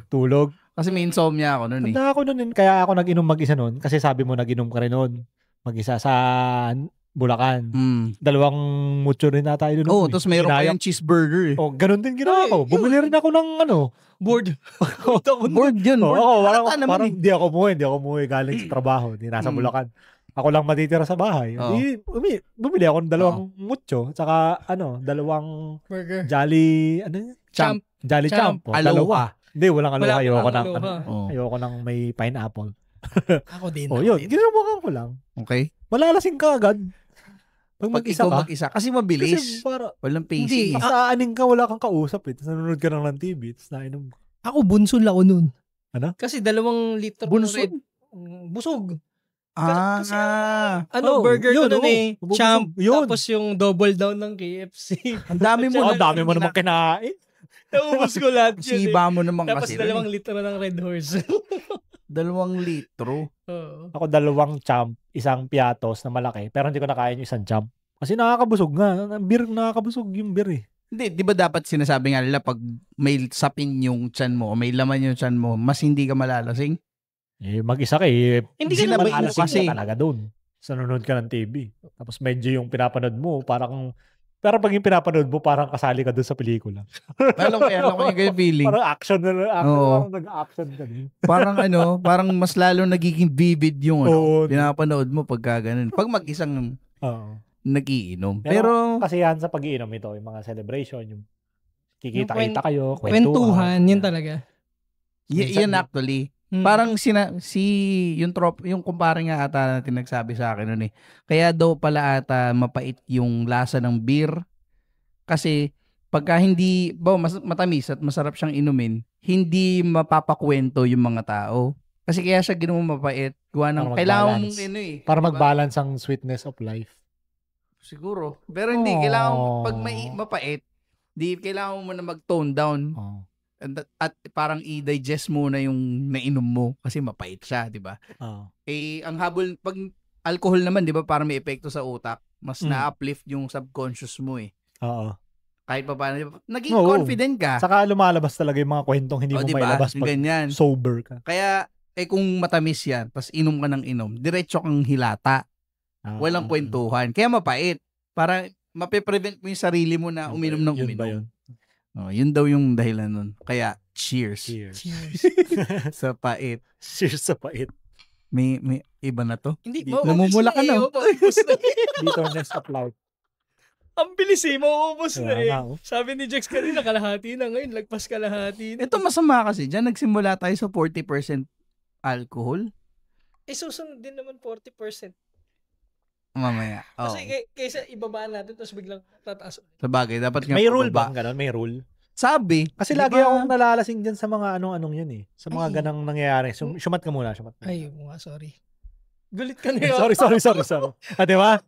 Kasi may insomnia ako noon eh. Tanda ako noon, kaya ako nag-inom mag-isa noon. Kasi sabi mo nag-inom ka rin noon. Mag-isa sa Bulacan. Mm. Dalawang mucho rin na tayo doon. Tapos mayroon pa yung cheeseburger eh. Ganun din ginawa ko. Bumili rin ako ng Board. Board yun. Parang di ako umuwi galing sa trabaho. Di nasa Bulacan. Ako lang matitira sa bahay. Bumili ako ng dalawang mucho, tsaka dalawang burger. Jolly, Champ. Jolly Champ. Aloha. Hindi, walang aloha. Aloha. Ayoko ng may pineapple. Ako din. Yun. Ginawa ko lang. Okay. Malalasing ka agad. Pag ikaw mag-isa. Kasi mabilis. Kasi walang pacing. Saanin ka, wala kang kausap eh. Tapos nanonood ka lang ng TV. Tapos nainom ka. Ako, bunsol ako nun. Ano? Kasi 2 litro Bunsol? Busog. Kasi burger ko nun eh. Champ. Yun. Tapos yung double down ng KFC. Ang dami mo. Ang dami mo naman kinain. Naubos ko lahat yun. Siba mo naman Tapos kasi. 2 litro ng Red Horse. 2 litro. Ako 2 champ, 1 piatos na malaki. Pero hindi ko nakain yung 1 champ. Kasi nakakabusog nga. Beer, nakakabusog yung beer eh. Hindi, di ba dapat sinasabi nga nila pag may sapin yung tiyan mo o may laman yung tiyan mo, mas hindi ka malalasing? Mag-isa ka eh. Hindi ka naman malalasing kasi. ka talaga doon. Sa nanonood ka ng TV. Tapos medyo yung pinapanood mo, pero pag yung pinapanood mo, parang kasali ka doon sa pelikula. Alam ko yung feeling. Parang action parang nag-action ka din. Parang mas lalo nagiging vivid yung pinapanood mo pagka ganun. Pag mag-isang nag-iinom. Pero kasi yan sa pag-iinom ito, yung mga celebration, yung kikita-kita kayo, kwentuhan, yun talaga. Yan actually. Parang yung kumpare nga ata natin nagsabi sa akin nun eh. Kaya daw pala ata mapait yung lasa ng beer. Kasi pagka hindi, mas matamis at masarap siyang inumin, hindi mapapakwento yung mga tao. Kasi kaya siya ginawa mapait. Kailangan mong para mag-balance ang sweetness of life. Siguro. Pero hindi, kailangan pag may mapait, kailangan mo na mag-tone down. At parang i-digest mo na yung nainom mo kasi mapait siya, di ba? Ang habol, pag alcohol naman, di ba, parang may epekto sa utak. Mas na-uplift yung subconscious mo eh. Kahit pa paano, diba? Naging confident ka. Saka lumalabas talaga yung mga kwentong hindi mo diba? mailabas pag sober ka. Kaya, kung matamis yan, tapos inom ka ng inom, diretso kang hilata. Walang kwentuhan. Kaya mapait. Para mape-prevent mo yung sarili mo na uminom ng uminom. Ba yun? Yun daw yung dahilan nun. Kaya, cheers. Sa pait. Cheers sa pait. May iba na to? Hindi. Namumula ka na. Dito next apply. Ang bilis eh. Mauubos na eh. Sabi ni Jex kanina, kalahati na. Ngayon, lagpas kalahati na. Ito masama kasi. Diyan nagsimula tayo sa 40% alcohol. Susunod din naman 40%. Mamaya. Kasi kaysa ibabaan natin tapos biglang tataas. Sabagay, dapat nga may rule ba? Ganun, may rule. Sabi. Kasi lagi akong nalalasing dyan sa mga anong yun eh. Sa mga ganang nangyayari. Shumat ka muna. Ay, sorry. Gulit ka na yun. Sorry. Diba?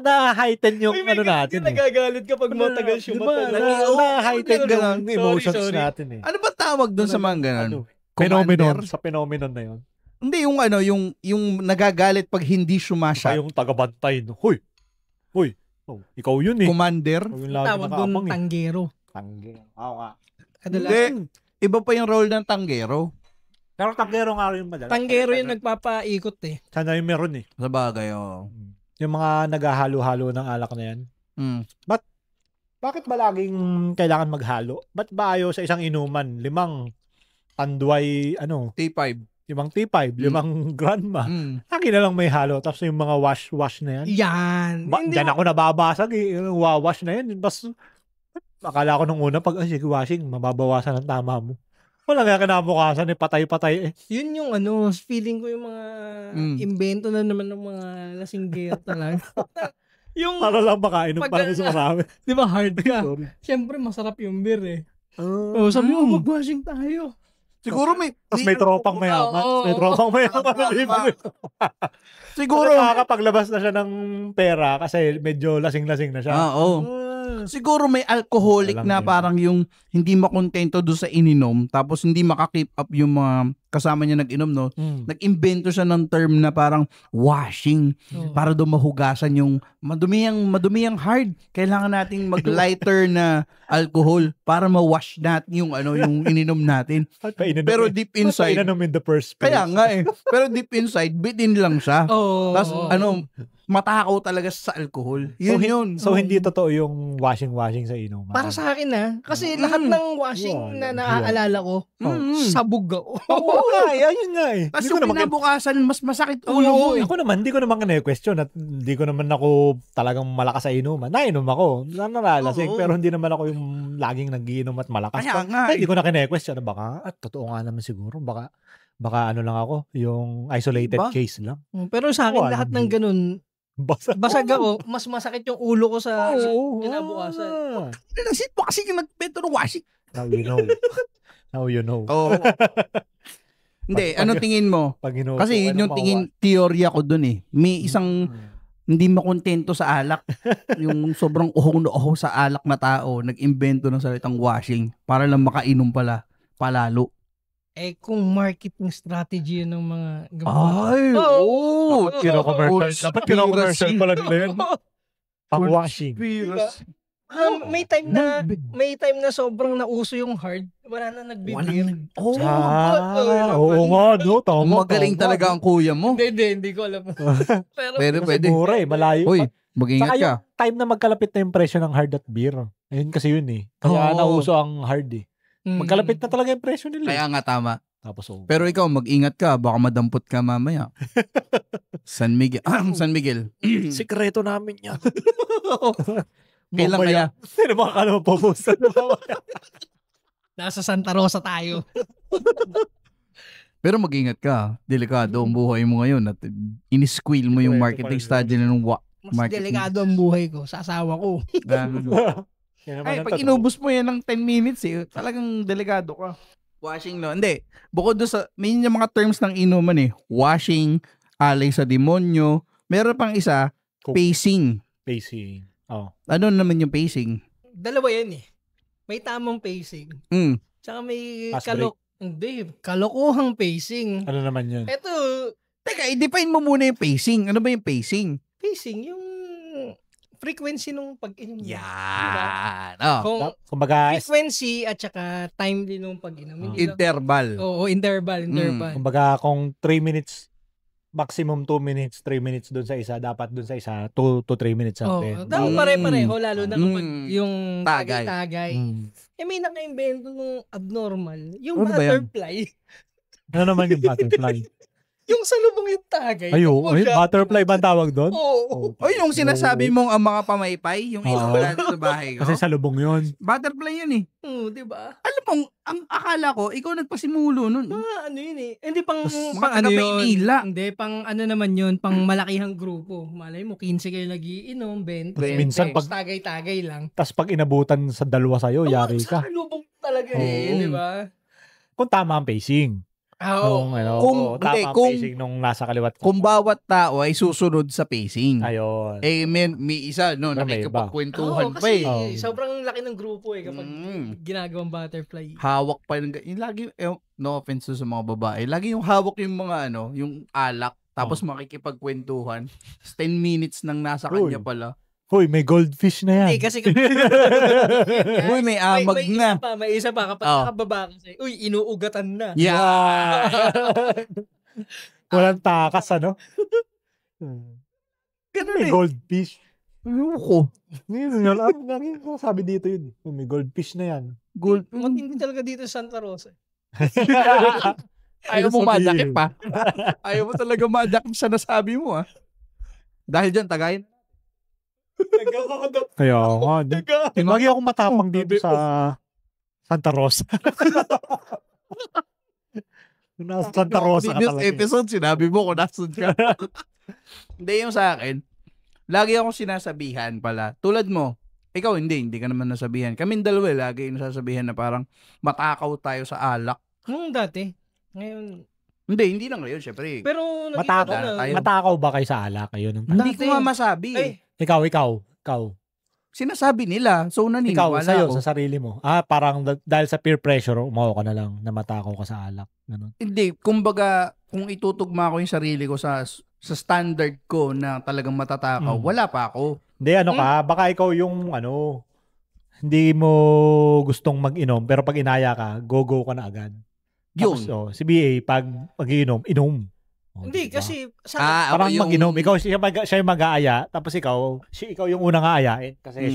Na-heighten yung natin eh. Nagagalit ka pag matagal shumat. Na-heighten yung emotions natin eh. Ano ba tawag dun sa mga ganun? Phenomenon. Sa phenomenon na yun. Hindi, yung nagagalit pag hindi sumasya. Yung tagabantay. Hoy. Ikaw yun eh. Commander. Tawag doon tanggero. Oo nga. Hindi. Iba pa yung role ng tanggero. Pero tanggero nga rin madalas. Tanggero yung nagpapaikot eh. Sana yung meron eh. Sabagay, Yung mga naghahalo-halo ng alak na yan. Bakit ba laging kailangan maghalo? Ba't ba ayaw sa isang inuman? 5 tanduay, T5. 5 T5, 5 grandma. Lagi na lang may halo. Tapos yung mga wash na yan. Diyan ako nababasag eh. Yung wawash na yan. Bas, akala ko nung una, pag washing, mababawasan ang tama mo. Wala nga kinabukasan eh. Patay-patay eh. Yun yung feeling ko yung mga invento na naman ng mga lasinggero talaga. Yung para lang makainom para sa marami. Di ba hard ka? Siyempre masarap yung beer eh. Sabi mo, mag-washing tayo. Siguro may... Tapos may tropang mayaman. May tropang mayaman. Siguro... Nakakapaglabas na siya ng pera kasi medyo lasing-lasing na siya. Siguro may alcoholic na parang yung hindi makontento doon sa ininom tapos hindi makakip up yung mga kasama niya nag-inom, no? Nag-invento siya ng term na parang washing para daw mahugasan yung madumi ang hard. Kailangan nating mag-lighter na alcohol para ma-wash natin yung yung ininom natin. Pero deep inside, in the first place. kaya nga pero deep inside, bitin lang siya. Tapos matakaw talaga sa alcohol. Yun. So hindi totoo yung washing sa inuman. Para sa akin kasi lahat ng washing na naaalala ko, sabog ako. Oo nga, yun nga eh. Tapos yung pinabukasan, mas masakit ulo mo eh. Ako naman, hindi ko naman kine-question at hindi ko naman ako talagang malakas sa inuman. Nainom ako, naralasing, pero hindi naman ako yung laging nagiinom at malakas. Kaya nga hindi ko na kine-question. Baka, totoo nga naman siguro, baka ano lang ako, yung isolated case lang. Pero sa akin, lahat ng ganun, basag ako, mas masakit yung ulo ko sa kinabukasan. Nasit mo kasi yung nagpento ng washing. Now you know. Now you know. Hindi, ano tingin mo? Kasi yun yung teorya ko dun eh. May isang hindi makontento sa alak. Yung sobrang uhong na uho sa alak na tao, nag-invento ng salitang washing para lang makainom palalo. Kung marketing strategy yun ng mga gumawa. Ay, kino-commercial. Dapat kino-commercial pala nila yun. Pang-washing. May time na sobrang nauso yung hard. Wala na nagbibigay. Oo nga, no? Tama. Magaling talaga ang kuya mo. Hindi ko alam. Pero pwede. Siguro malayo. Uy, mag-ingat ka. Saka yung time na magkalapit na yung presyo ng hard at beer. Ayun kasi yun eh. Kaya nauso ang hard eh. Magkalapit na talaga yung presyo nila. Kaya nga tama. Tapos pero ikaw, mag-ingat ka. Baka madampot ka mamaya. San Miguel. Sikreto namin yan. Kailan kaya? Sino mga kala mo po-post na mamaya? Nasa Santa Rosa tayo. Pero mag-ingat ka. Delikado ang buhay mo ngayon. At in-squill mo yung marketing strategy ng mas delikado ang buhay ko sa asawa ko. Pag inubos mo yan ng 10 minutes talagang delikado ka. Washing Hindi. Bukod doon may yung mga terms ng inuman Washing, alay sa demonyo. Meron pang isa, pacing. Pacing. Ano naman yung pacing? Dalawa yan May tamang pacing. Tsaka may kalokohang pacing. Ano naman yun? Teka, i-define mo muna yung pacing. Ano ba yung pacing? Pacing, yung frequency nung pag-inom. Yan. Kumbaga, frequency at saka time din nung pag-inom. Interval. Oo, interval. Kumbaga, kung 3 minutes, maximum 2 minutes, 3 minutes doon sa isa, dapat doon sa isa, 2 to 3 minutes natin. Dapat pare-pareho, lalo na kapag yung tagay. May naka-invento nung abnormal. Yung butterfly. Ano naman yung butterfly? Yung salubong yung tagay. Butterfly ba ang tawag doon? Oo. Yung sinasabi mong ang mga pamaypay, yung wala sa bahay ko. Kasi salubong yun. Butterfly yun diba? Alam mo, ang akala ko, ikaw nagpasimulo nun. Hindi pang Maynila. Hindi, pang naman yun, pang malakihang grupo. Malay mo, 15 kayo nagiinom, 20. Minsan pag tagay-tagay lang. Tapos pag inabutan sa dalawa sa'yo, yari ka. Salubong talaga diba? Kung tama ang pacing. Tama ang pacing nung nasa kaliwat ko. Kung bawat tao ay susunod sa pacing. Ayun. May isa, nakikipagkwentuhan pa sobrang laki ng grupo kapag ginagawang butterfly. Hawak pa lagi, no offense sa mga babae, lagi yung hawak yung mga yung alak, tapos makikipagkwentuhan. 10 minutes nang nasa kanya pala. Hoy, may goldfish na yan. Hindi, kasi Uy, may amag na. May isa pa kapag nakababa kasi, inuugatan na. Yeah. Walang takas, ano? May goldfish. Ayoko. Ano sabi dito yun? May goldfish na yan. Matindi talaga dito sa Santa Rosa. Ayaw mo madakip pa. Ayaw mo talaga madakip sa nasabi mo Dahil dyan, tagayin. Kaya nga. Lagi akong matapang dito sa Santa Rosa. Nasa Santa Rosa ka talaga. This episode, sinabi mo kung nasun ka. Hindi, yung sa akin, lagi akong sinasabihan pala. Tulad mo, ikaw hindi ka naman nasabihan. Kaming dalawa, lagi yung nasasabihan na parang matakaw tayo sa alak. Dati. Ngayon, hindi na ngayon, syempre. Pero matakaw ba kayo sa alak? Ayun. Hindi ko nga masabi. Ikaw. sinasabi nila. So, Ikaw, naniniwala sa'yo, ako. sa sarili mo. Parang dahil sa peer pressure, umawa ka na lang na matakaw ka sa alak. Ganun. Hindi, kumbaga, kung itutugma ko yung sarili ko sa standard ko na talagang matatakaw, wala pa ako. Hindi, baka ikaw yung, hindi mo gustong mag-inom, pero pag inaya ka, go ka na agad. Yun. Tapos, si BA, pag mag-inom, inom. Hindi, diba? kasi parang mag-inom, ikaw siya yung mag-aaya, tapos ikaw yung unang aayain kasi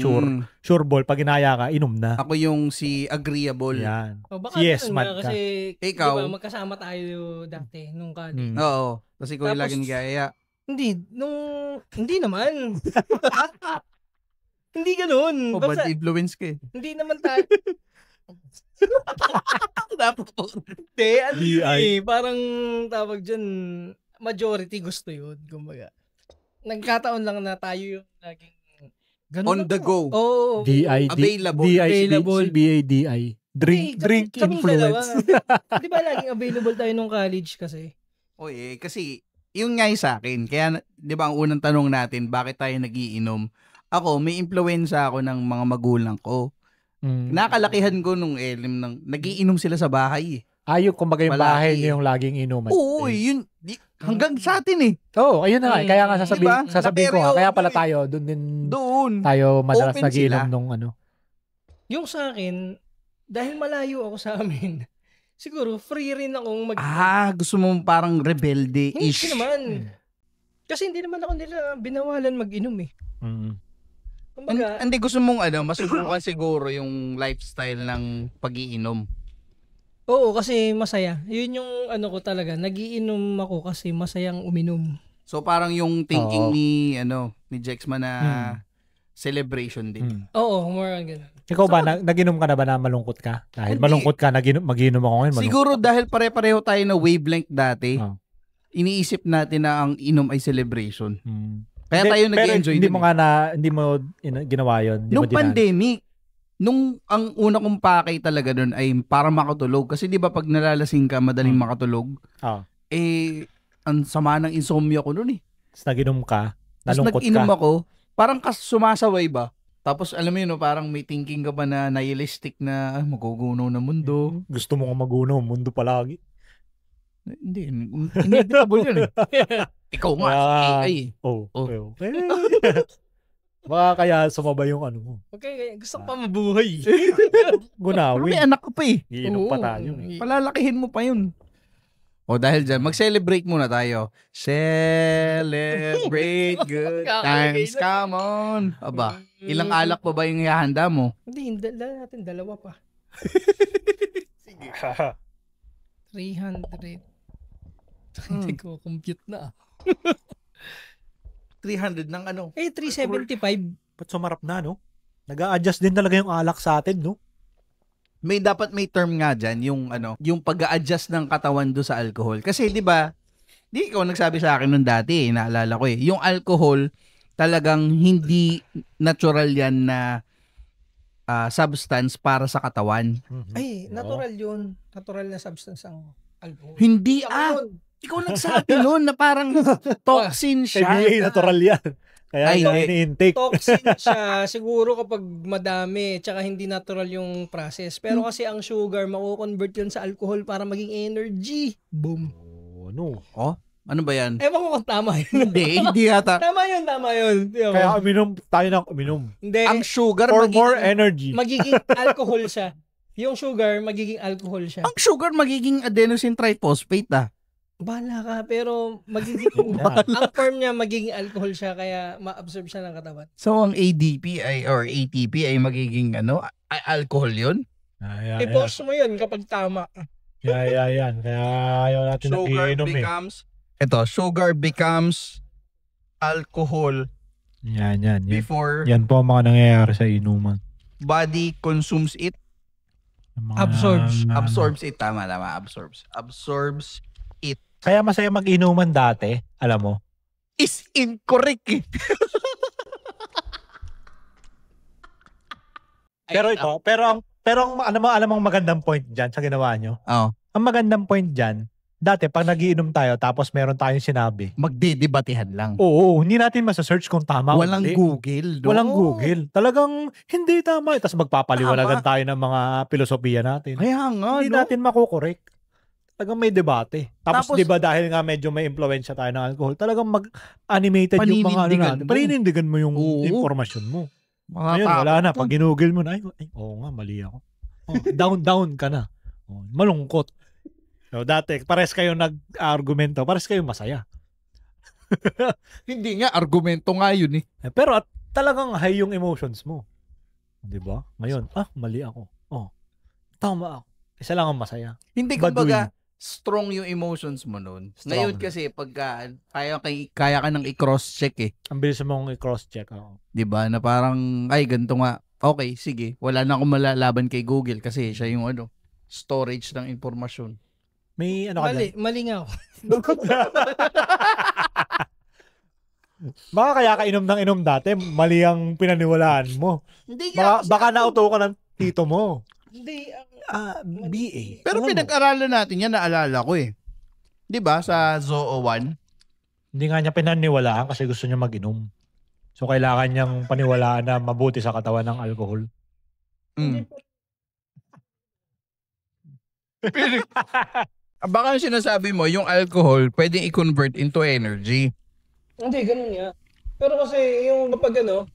sure ball, pag inaya ka, inom na. Ako yung si agreeable. Yan. Baka Yes, man man ka. Kasi, ikaw, diba, magkasama tayo dati nung college. Oo. Kasi ikaw yung laging nag-aaya. Hindi naman. Hindi ganun. Bad influence ka eh. Hindi naman tayo. Parang tawag dyan, majority gusto yun. Kumbaga. Nagkataon lang na tayo yung laging ganun on the go. Oo. Available. BADI. Drink influence. Di ba laging available tayo nung college kasi? Kasi yung nga sa akin. Kaya, di ba ang unang tanong natin, bakit tayo nagiinom? Ako, may influensya ako ng mga magulang ko. Nakalakihan ko nung elim ng nagiinom sila sa bahay. Yung kumbaga yung bahay niyo yung laging inuman. Oo, yun. Hanggang sa atin eh. Oo, ayun na nga. Kaya nga sasabihin ko kaya pala tayo, doon tayo madalas open nagiinom sila. nung Yung sa akin, dahil malayo ako sa amin, siguro free rin akong gusto mo parang rebelde-ish. Hindi naman. Kasi hindi naman ako nila binawalan mag-inom eh. Kumbaga, hindi gusto mong masubukan siguro yung lifestyle ng pag-iinom. Oo, kasi masaya. Yun yung ko talaga. Nagiinom ako kasi masayang uminom. So parang yung thinking ni Jexman na celebration din. Oo, more on ganun. Ikaw ba, naginom ka na ba na malungkot ka? Dahil malungkot ka, mag-inom ako ngayon. Siguro dahil pare-pareho tayo na wavelength dati, iniisip natin na ang inom ay celebration. Kaya tayo nag-enjoy. Hindi mo ginawa yun. Nung pandemic, nung ang una kong pakay talaga doon ay para makatulog. Kasi di ba pag nalalasing ka, madaling makatulog. Ang sama ng insomnia ko noon eh. Tapos naginom ka, nalungkot ka. Tapos nag-inom ako, parang sumasaway ba? Tapos alam mo yun, parang may thinking ka ba na nihilistic na magugunaw na mundo. Gusto mo nga magunaw, mundo palagi. Hindi, inevitable yun eh. Ikaw nga, AI. Baka kaya sumabay yung mo. Okay, gusto ko pa mabuhay. Gunawin. May anak ka pa eh. Iinom pa tayo. Palalakihin mo pa yun. Dahil dyan, mag-celebrate muna tayo. Celebrate good times, come on. Aba, ilang alak pa ba yung ihahanda mo? Hindi, natin dalawa pa. Sige. 300. Hindi ko compute na. 300 ng 375. Ba't sumarap na, no? Nag-a-adjust din talaga yung alak sa atin, no? Dapat may term nga dyan, yung pag-a-adjust ng katawan do sa alcohol. Kasi, di ba, di ikaw nagsabi sa akin nung dati, naalala ko yung alcohol, talagang hindi natural yan na substance para sa katawan. Ay, natural yun. Natural na substance ang alcohol. Hindi, ikaw nagsabi nun na parang toxin siya. Natural yan. Kaya ini-intake. Toxin siya siguro kapag madami tsaka hindi natural yung process. Pero kasi ang sugar, mako-convert yun sa alcohol para maging energy. Boom. Ano ba yan? Ewan ko kung tama yun. Hindi yata. Tama yun. Kaya tayo ng uminom. Hindi. Ang sugar for more energy. Magiging alcohol siya. Yung sugar, magiging alcohol siya. Ang sugar magiging adenosine triphosphate Bahala ka, pero magiging ang form niya magiging alcohol siya kaya ma-absorb siya ng katawan. So ang ADP or ATP ay magiging alcohol 'yun? I-pause mo 'yun kapag tama. Yan. Kaya ayaw natin nagiinom sugar becomes alcohol. Yan. Before yan po ang mga nangyayari sa inuman. Body consumes it. Absorbs it. Tama. Absorbs it. Kaya masaya mag-inuman dati, alam mo? Is incorrect eh. pero ang alam mo magandang point diyan sa ginawa nyo. Oh. Ang magandang point diyan, Dati, pag nagiinom tayo, tapos meron tayong sinabi, Magdedebatehan lang. oo, hindi natin masasearch kung tama o Walang hindi. Google. No? Walang Google. Talagang hindi tama. Tapos magpapaliwanagan Tama. tayo ng mga filosofiya natin. Kaya nga, Hindi no? natin makukorek. Talagang may debate. Tapos, Tapos- di ba dahil nga medyo may impluensya tayo ng alcohol, talagang mag-animated yung mga ano Paninindigan natin. mo. Paninindigan mo yung Oo. informasyon mo. Ngayon, Matatakot wala na. to. Pag ginugol mo na, oo nga, mali ako. Down ka na. Malungkot. So, dati, pares kayo nag-argumento, pares kayo masaya. Hindi nga, argumento nga yun eh. Pero at talagang high yung emotions mo. Di ba? Ngayon, mali ako. Tama ako. Isa lang ang masaya. Hindi, Baduy. kumbaga, strong yung emotions mo nun. Strong. Ngayon kasi, pagka kaya ka nang i-cross-check eh. Ang bilis mong i-cross-check ako. 'Di ba? Na parang, ay, ganito nga. Okay, sige. Wala na akong malalaban kay Google kasi siya yung storage ng informasyon. May ano ka Mali nga ako. Baka kaya ka inom ng inom dati, mali ang pinaniwalaan mo. Hindi Baka nauto ka ng tito mo. Hindi, BA. Pero pinag-aralan natin yan, naalala ko eh. 'Di ba sa Zoo 1? Hindi nga niya pinaniwalaan kasi gusto niya mag-inom. So, kailangan niyang paniwalaan na mabuti sa katawan ng alcohol. Baka yung sinasabi mo, yung alcohol, pwedeng i-convert into energy. Hindi, ganun nga. Pero kasi yung kapag yung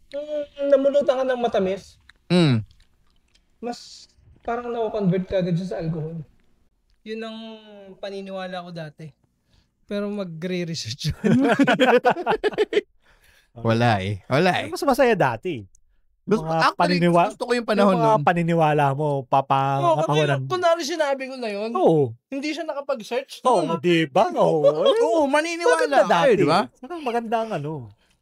namulutan ka ng matamis, mas parang na-convert ka agad siya sa alcohol. Yun ang paniniwala ko dati. Pero magre-research yun. Wala eh. Mas masaya dati. Actually, gusto ko yung panahon yung mga nun. paniniwala mo, papawalan. Kunwari sinabi ko na yun, Oo. hindi siya nakapag-search. Oo, di ba? Oo, maniniwala maganda kayo, dati. di ba? Maganda ang ano.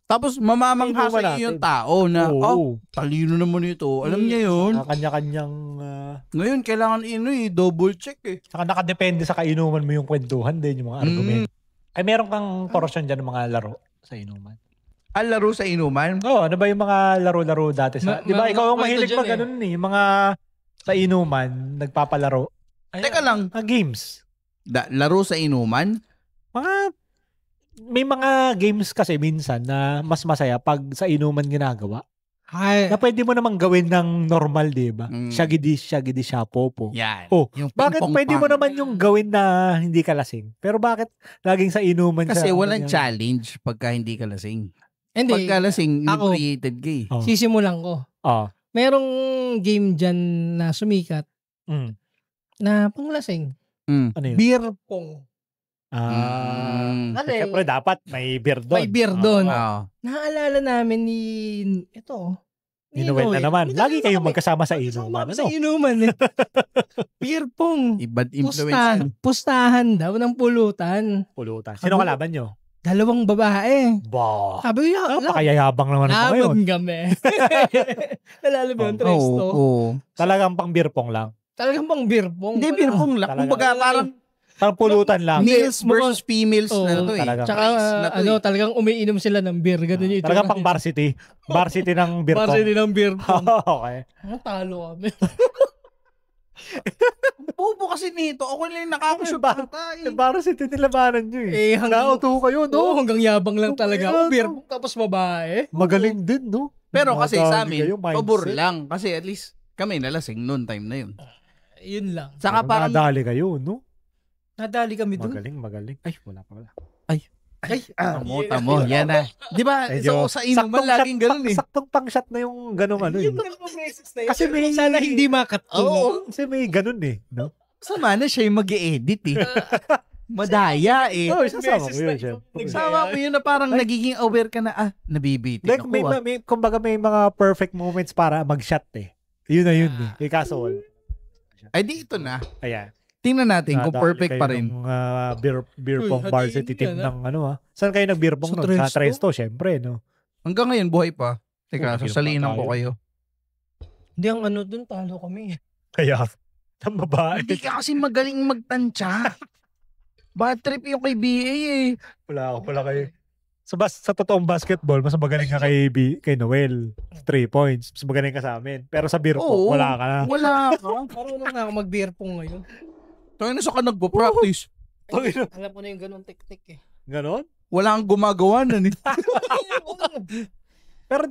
Tapos mamamangha Inuman sa iyo yung natin. tao na, Oo. talino naman ito. Alam niya yun. Kanya-kanyang... Ngayon, kailangan double check eh. saka nakadepende sa kainuman mo yung kwentuhan din, yung mga argument. Ay, meron kang portion dyan ng mga laro sa inuman. Laro sa inuman? Oo, ano ba yung mga laro-laro dati sa... Di ba, ikaw ang mahilig pa ganun eh. Yung mga sa inuman, nagpapalaro. Teka lang. Mga games. Laro sa inuman? May mga games kasi minsan na mas masaya pag sa inuman ginagawa. Ay, Na pwede mo namang gawin ng normal, di ba? Mm. Shagidi siya, popo. Yan. Oh, Yung bakit ping-pong pwede mo pang. naman yung gawin na hindi ka lasing? Pero bakit laging sa inuman Kasi siya? walang challenge pagka hindi ka lasing. hindi. Pagka lasing, Ako. inebriated ka eh. Oh. Sisimulan ko. Merong game dyan na sumikat Mm. na panglasing. Ano yun? Beer pong. Siyempre dapat may beer doon. May beer doon. Oo. Naalala namin ni Ni Noel na naman. Lagi kayong magkasama sa inuman. Sa Ano? inuman eh. Beer pong. Ibad influence. Pustahan daw ng pulutan. Pulutan. Sino kalaban nyo? 2 babae. Bah. Sabi ko, Pakayayabang naman ito ngayon. laban kami. Nalala mo yung Tresto? Oo. Talagang pang beer pong lang. Talagang pang beer pong. Hindi, beer pong lang. Talaga. Kumbaga parang Parang pulutan lang. males versus females na to eh. Talaga. Tsaka Na to eh. talagang umiinom sila ng beer. Ganun yung Talagang pang varsity. Varsity ng beer pong. Varsity ng beer pong. Okay. Talo kami. Bobo kasi nito. Ako lang yung nakakashoot ata eh. Varsity nilabanan nyo eh. Nauto kayo, No, no? hanggang yabang lang talaga. Kaya, Beer pong tapos babae. Magaling din, no? Pero kasi sa Madami amin, kayo, mindset. pabor lang. Kasi at least kami nalasing noon time na yun. Yun lang. Saka parang, Nadali kayo, no? Nadali kami dun. Magaling. Ay, wala pa wala. tamo, yan na. Di ba, Medyo sa inuman laging ganun eh. Saktong pang shot na yung ganong ano eh. Kasi Kasi may- sana hindi makat. Oo. Kasi may ganun eh, no? Sama na siya yung mag-i-edit eh. Madaya eh. Oo, isasama mo yun, syempre. Sama mo yun na parang nagiging aware ka na, nabibitin Like, ako kumbaga may mga perfect moments para mag-shot eh. Yun na yun eh. Kaso wala. Ay, di ito na. Ayan. Tingnan natin kung Nadali perfect kayo pa rin. ng, beer Uy, pong hatiin varsity team yan, ng ano Saan kayo nag-beer pong Sa nun? Sa Tresto? Tresto, syempre, no? Hanggang ngayon, buhay pa. Teka, Okay, sasalinan ko tayo. kayo. Hindi ang ano dun, talo kami. Kaya, ang babae. Hindi ka kasi magaling magtansya. Bad trip yung kay BA eh. Wala kayo. Sa totoong basketball, mas magaling ka kay Noel. 3 points. Mas magaling ka sa amin. Pero sa beer pong, Oo. wala ka na. Wala ka. Marunong na ako mag-beer pong ngayon. Tayo na sa ka nagpo-practice. Alam ko na yung ganun technique eh. Ganon? Wala kang gumagawa na ni. Pero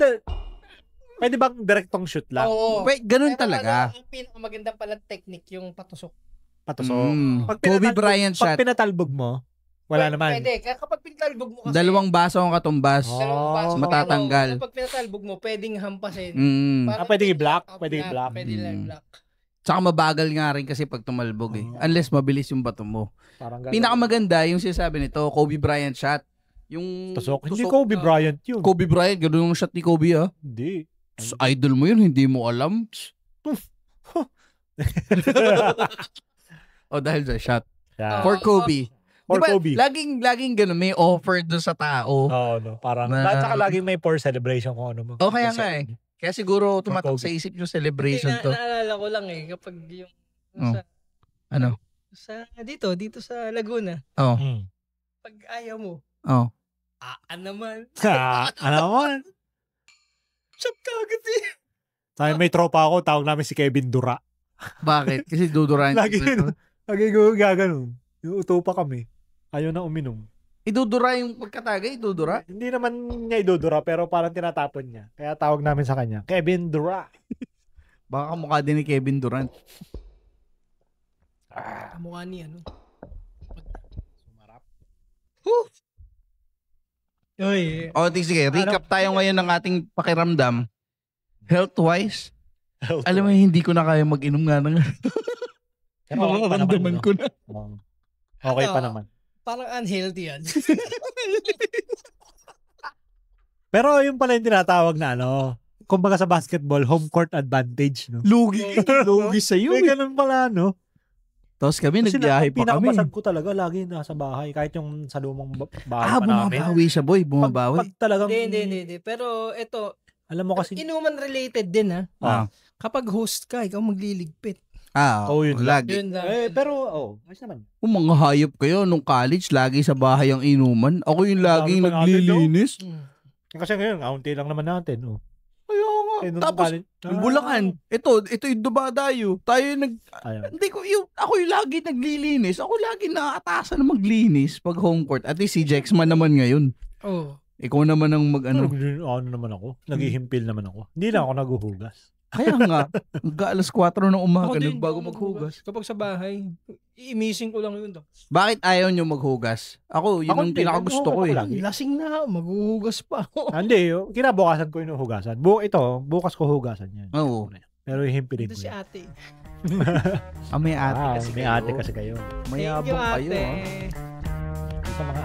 pwede bang direktong shoot lang? Oo. Wait, ganun Pero talaga. ang pinakamaganda pala technique, yung patusok. Patusok. Kobe pinatalbog- Bryant shot. Pag pinatalbog mo, wala naman. Pwede. Kapag pinatalbog mo kasi, 2 baso ang katumbas. dalawang baso, matatanggal. Kapag pinatalbog mo, pwedeng hampasin. Mm. Pwedeng i-block? Pwedeng i-block? Pwede lang i-block. Tsaka mabagal nga rin kasi pag tumalbog eh. Unless mabilis yung bato mo. Parang ganun. Pinakamaganda yung sinasabi nito, Kobe Bryant shot. Yung Tusok. Hindi Kobe Bryant yun. Kobe Bryant, ganun yung shot ni Kobe ah. Hindi. Idol mo yun, hindi mo alam. O dahil sa shot. Yeah. For Kobe. For Diba, Kobe. laging ganun, may offer doon sa tao. Oo, no. Parang, Na- at saka laging may for celebration kung ano mo. O kaya nga eh. Kaya siguro tumatak Kobe. sa isip yung celebration Hindi, to. naalala ko lang eh, kapag yung Oh. sa, Ano? dito sa Laguna, Oh. Hmm. pag ayaw mo, Oh. naman. Ano naman? Shot ka agad eh. Sabi, may tropa ako, tawag namin si Kevin Dura. Bakit? Kasi dudurahan. Lagi gaganon. Yung utupa kami. Ayaw na uminom. Idudura yung pagkatagay, idudura. Hindi naman niya idudura, pero parang tinatapon niya. Kaya tawag namin sa kanya, Kevin Dura. Baka kamukha din ni Kevin Durant. Kamukha ni ano. Sumarap. Uy. O, sige, recap tayo ngayon ng ating pakiramdam. Health-wise, alam mo, hindi ko na kaya mag-inom nga ng makaramdaman ko na. Okay pa Ano? naman. Parang unhealthy yan. Pero yung pala yung tinatawag na kumbaga sa basketball, home court advantage, no? Lugi. Lugi sa'yo. May ganun pala, no? Tapos kami, nagbiyahe pa kami. Pinakabasag ko talaga lagi nasa bahay. Kahit yung sa lumang bahay pa namin. Bumabawi siya, boy. Bumabawi. Pag talagang, Hindi. Pero ito, alam mo kasi, inuman related din ha. Kapag host ka, ikaw magliligpit. yun lagi. Yun lang. pero, ayos naman. Kung mga hayop kayo, nung college, lagi sa bahay ang inuman. Ako yung laging Dami pa natin, naglilinis. Kasi ngayon, kaunti lang naman natin, Ayaw nga. nung Tapos, college- yung Bulacan, ito yung dumadayo. Tayo Ayun. hindi ko, ako yung lagi naglilinis. Ako lagi nakatasan na maglinis pag home court. At least si Jexman naman ngayon. Oh. Ikaw naman ang Ano naman ako? Naghihimpil naman ako. Hindi lang ako naghuhugas. Kaya nga, alas 4 ng umaga, Ako din, bago ako maghugas. Kapag sa bahay, i-missing ko lang yun to. Bakit ayaw nyo maghugas? Ako, yun Ako ang hindi, pinakagusto ko naghuhugas ako eh. lagi. Lasing na, maghuhugas pa ako. Hindi, kinabukasan ko yung hugasan. Bukas ko hugasan yan. Oo. Pero hihimpilin Ito ko si yan. ate. May ate kasi may kayo. ate kasi kayo. Mayabang Thank you, kayo. ate. Sa mga